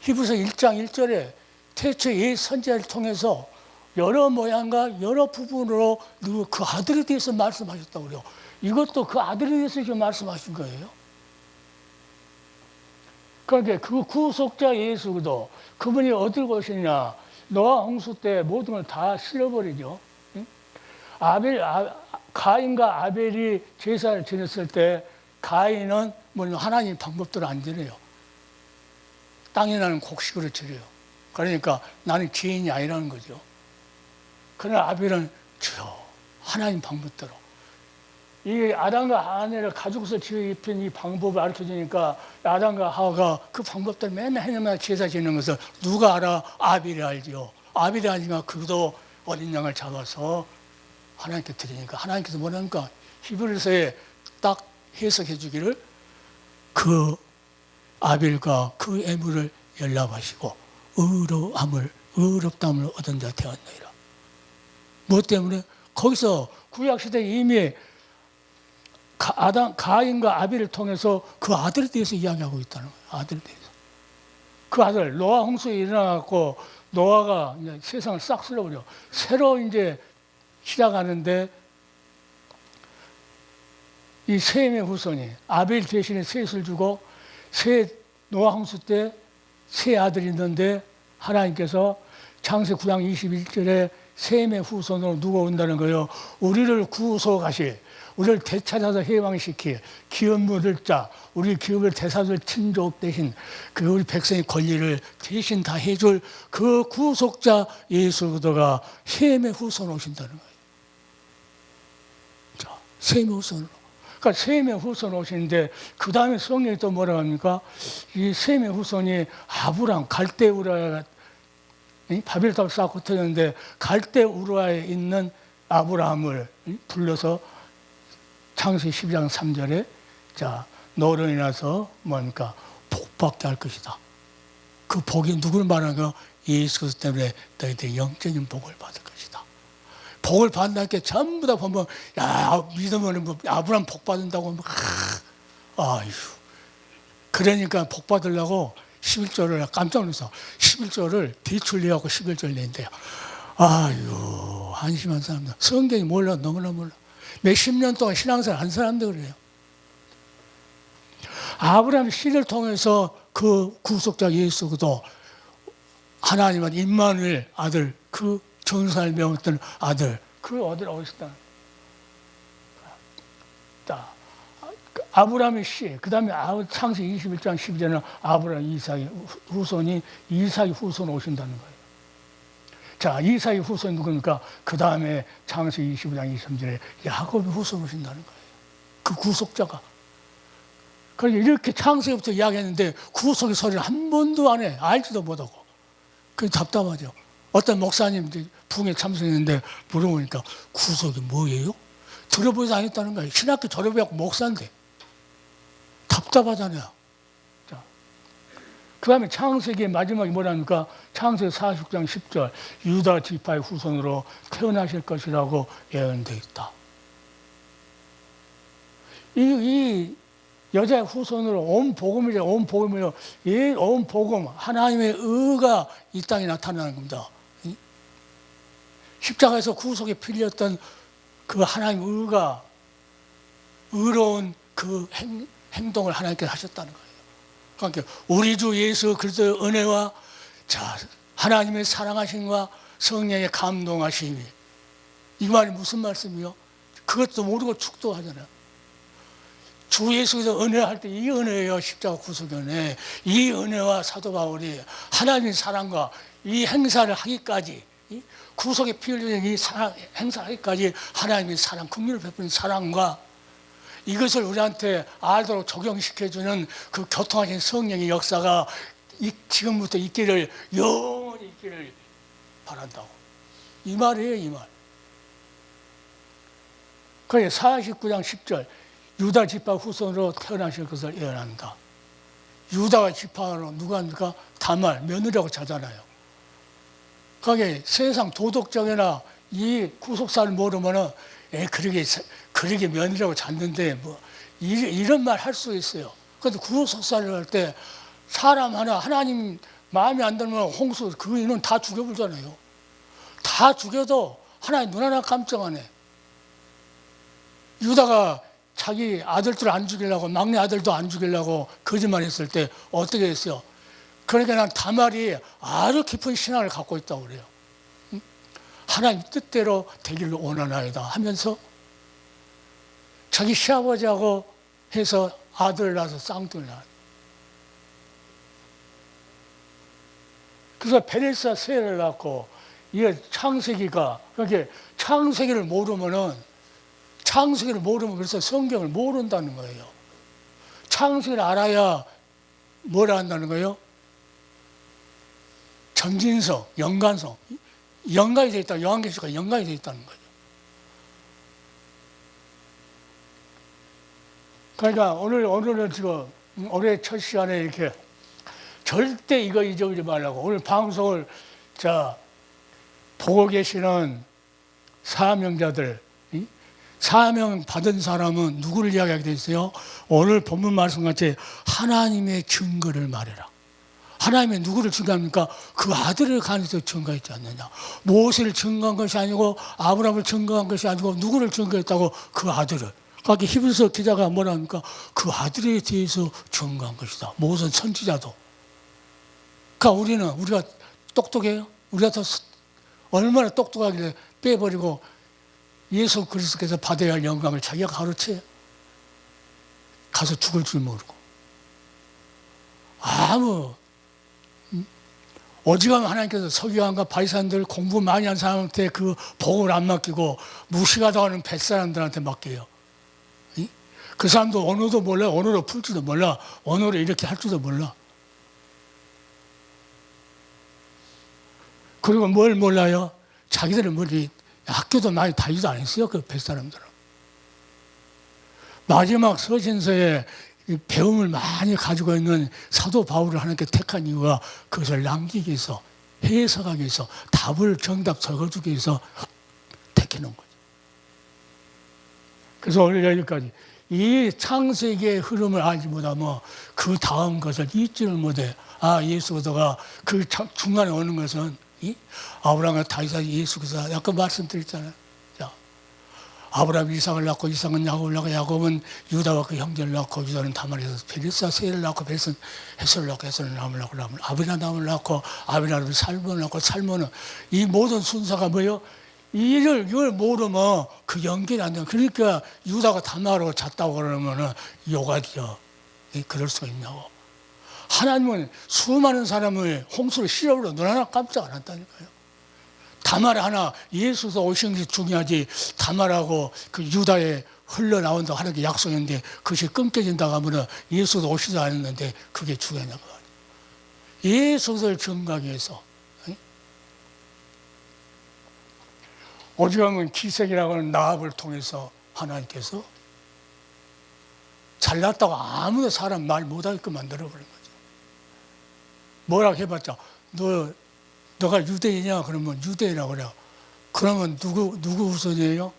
히브리서 1장 1절에 태초에 이 선지자를 통해서 여러 모양과 여러 부분으로 그 아들에 대해서 말씀하셨다고 그래요. 이것도 그 아들에 대해서 지금 말씀하신 거예요. 그러니까 그 구속자 예수도 그분이 어디로 오시냐. 노아 홍수 때 모든 걸 다 실어버리죠. 가인과 아벨이 제사를 지냈을 때 가인은 하나님 방법대로 안 지내요. 땅에 나는 곡식으로 지내요. 그러니까 나는 죄인이 아니라는 거죠. 그러나 아벨은 주여 하나님 방법대로. 이 아담과 아내를 가죽옷을 입힌 이 방법을 가르쳐주니까 아담과 하와가 그 방법대로 맨날 해내면 제사 지내는 것을 누가 알아? 아벨이 알죠. 아벨이 아니까 그도 어린 양을 잡아서 하나님께 드리니까 하나님께서 뭐라니까 히브리서에 딱 해석해 주기를 그 아벨과 그 애물을 연락하시고 의롭다함을 얻은 자 되었느니라. 뭐 때문에? 거기서 구약시대에 이미 가인과 아벨을 통해서 그 아들에 대해서 이야기하고 있다는 거예요. 아들에 대해서. 그 아들, 노아 홍수에 일어나갖고 노아가 이제 세상을 싹 쓸어버려. 새로 이제 시작하는데 이 셈의 후손이 아벨 대신에 셋을 주고 노아 홍수 때 세 아들이 있는데 하나님께서 창세 9장 21절에 셈의 후손으로 누가 온다는 거예요? 우리를 구속하실, 우리를 되찾아서 해방시킬 기업 얻을 자, 우리 기업을 되찾을 친족 대신 그 우리 백성의 권리를 대신 다 해줄 그 구속자 예수 그리스도가 셈의 후손으로 오신다는 거예요. 자, 셈의 후손으로. 그러니까 셈의 후손 오시는데 그 다음에 성경이 또 뭐라고 합니까? 이 셈의 후손이 아브람 갈대 우라에 바벨탑을 쌓고 터졌는데 갈대 우라에 있는 아브라함을 불러서 창세기 12장 3절에 자 너로 인해서 뭡니까? 복받게 할 것이다. 그 복이 누구를 말하는 거? 예수 그리스도 때문에 너희들이 영적인 복을 받을 것이다. 복을 받는다는 게 전부 다 보면 야 믿으면 뭐 아브라함 복 받는다고 막 아유 그러니까 복 받으려고 11조를 깜짝 놀라서 11조를 대출 내갖고 11조를 낸대요. 아유 한심한 사람들. 성경이 몰라 너무나 몰라. 몇십 년 동안 신앙생활 한 사람도 그래요. 아브라함 씨를 통해서 그 구속자 예수 그도 하나님은 임마누엘 아들 그 전사를 배웠던 아들 그 아들 어디서 자 아브라함의 씨 그 다음에 창세기 21장 12절에는 아브라함 이삭의 후손이 이삭의 후손 오신다는 거예요. 자 이삭의 후손이 누굽니까? 그 다음에 창세기 25장 23절에 야곱의 후손 오신다는 거예요. 그 구속자가. 그러니까 이렇게 창세기부터 이야기했는데 구속의 소리를 한 번도 안 해. 알지도 못하고. 그게 답답하죠. 어떤 목사님 부흥에 참석했는데 물어보니까 구속이 뭐예요? 들어보지도 않았다는 거예요. 신학교 졸업해갖고 목사인데. 답답하잖아요. 자, 그 다음에 창세기의 마지막이 뭐랍니까? 창세기 40장 10절 유다 지파의 후손으로 태어나실 것이라고 예언되어 있다. 이 여자의 후손으로 온 복음이죠. 온 복음이요. 온 복음 하나님의 의가 이 땅에 나타나는 겁니다. 십자가에서 구속에 필렸던 그 하나님의 의가 의로운 그 행동을 하나님께 하셨다는 거예요. 그러니까 우리 주 예수 그리스도의 은혜와 자 하나님의 사랑하심과 성령의 감동하심이 이 말이 무슨 말씀이요? 그것도 모르고 축도하잖아요. 주 예수께서 은혜할 때 이 은혜예요. 십자가 구속의 은혜. 이 은혜와 사도 바울이 하나님의 사랑과 이 행사를 하기까지 구속의 피 흘리는 이 사랑 행사하기까지 하나님의 사랑, 긍휼을 베푸는 사랑과 이것을 우리한테 알도록 적용시켜주는 그 교통하신 성령의 역사가 지금부터 있기를 영원히 있기를 바란다고. 이 말이에요, 이 말. 그래 49장 10절 유다 지파 후손으로 태어나실 것을 예언한다. 유다가 지파로 누가 합니까? 다말, 며느리라고 자잖아요. 그게 세상 도덕적이나 이 구속사를 모르면은 그러게 며느리라고 잤는데 뭐 이런 말 할 수 있어요. 그런데 구속사를 할 때 사람 하나님 마음에 안 들면 홍수 그 인은 다 죽여버리잖아요. 다 죽여도 하나님 눈 하나 깜짝 안 해. 유다가 자기 아들들 안 죽이려고 막내 아들도 안 죽이려고 거짓말했을 때 어떻게 했어요? 그러니까 난 다말이 아주 깊은 신앙을 갖고 있다고 그래요. 하나님 뜻대로 되기를 원하나이다 하면서 자기 시아버지하고 해서 아들을 낳아서 쌍둥이를 낳았어요. 그래서 베레스와 세를 낳고 이게 창세기가 그렇게 창세기를 모르면 그래서 성경을 모른다는 거예요. 창세기를 알아야 뭘 안다는 거예요? 점진성, 연관성. 연관이 되어 있다. 요한계시가 연관이 되어 있다는 거죠. 그러니까 오늘은 지금 올해 첫 시간에 이렇게 절대 이거 잊어버리지 말라고 오늘 방송을 보고 계시는 사명자들, 사명 받은 사람은 누구를 이야기하게 되어 있어요? 오늘 본문 말씀같이 하나님의 증거를 말해라. 하나님의 누구를 증거합니까? 그 아들을 간해서 증거했지 않느냐. 모세를 증거한 것이 아니고 아브라함을 증거한 것이 아니고 누구를 증거했다고? 그 아들을. 그러니까 히브리서 기자가 뭐라 합니까? 그 아들에 대해서 증거한 것이다. 모든 선지자도. 그러니까 우리가 똑똑해요? 우리가 더 얼마나 똑똑하게 빼버리고 예수 그리스도께서 받아야 할 영광을 자기가 가로채 가서 죽을 줄 모르고 아무 오직하면 하나님께서 서기관과 바리새인들 공부 많이 한 사람한테 그 복을 안 맡기고 무시하다가는 뱃사람들한테 맡겨요. 그 사람도 언어도 몰라, 언어로 풀지도 몰라, 언어로 이렇게 할 줄도 몰라. 그리고 뭘 몰라요? 자기들은 머리 학교도 많이 다니지도 않았어요. 그 뱃사람들은. 마지막 서신서에 배움을 많이 가지고 있는 사도 바울을 하나님께 택한 이유가 그것을 남기기 위해서, 해석하기 위해서, 답을 정답 적어주기 위해서 택해놓은 거죠. 그래서 오늘 여기까지 이 창세기의 흐름을 알지 못하면 그 다음 것을 잊지를 못해. 아, 예수가 그 중간에 오는 것은 아브라함과 다윗이 예수께서 아까 말씀드렸잖아요. 자, 아브라함이 이삭을 낳고 이삭은 야곱을 낳고 야곱은 유다와 그 형제를 낳고 유다는 다말에서 베레스와 세를 낳고 베레스는 헤솔을 낳고 헤솔은 람을 낳고 람은 아비나답을 낳고 아비나답은 살몬을 낳고 살몬은 이 모든 순서가 뭐예요? 이걸 모르면 그 연결이 안 돼요. 그러니까 유다가 다말하고 잤다고 그러면은 요가지요. 그럴 수가 있냐고. 하나님은 수많은 사람을 홍수를 실어버려 너 하나 깜짝 안 한다니까요. 다말 하나 예수서 오신 게 중요하지. 다말하고 그 유다에 흘러나온다고 하는 게 약속인데 그것이 끊겨진다고 하면 예수도 오시지 않았는데 그게 중요하냐고. 예수를 증거하기 위해서. 오직하면 기색이라고 하는 나합을 통해서 하나님께서 잘났다고 아무도 사람 말 못하게끔 만들어버린 거죠. 뭐라고 해봤자 너가 유대인이냐 그러면 유대인이라고 그래요. 그러면 누구 우선이에요?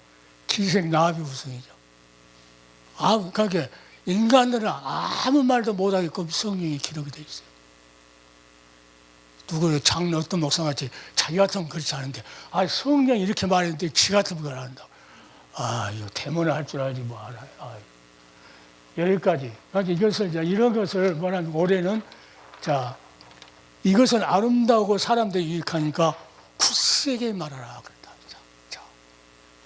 기색 나합이 우선이죠. 그러니까 인간들은 아무 말도 못하게끔 성경에 기록이 되어 있어요. 장로 어떤 목사같이 자기 같으면 그렇지 않은데 성경이 이렇게 말했는데 지 같으면 그걸 안다고. 이거 대문을 할 줄 알지 뭐 알아요. 여기까지. 그러니까 이것을 이런 것을 뭐냐면 올해는 이것은 아름다우고 사람들이 유익하니까 굳세게 말하라.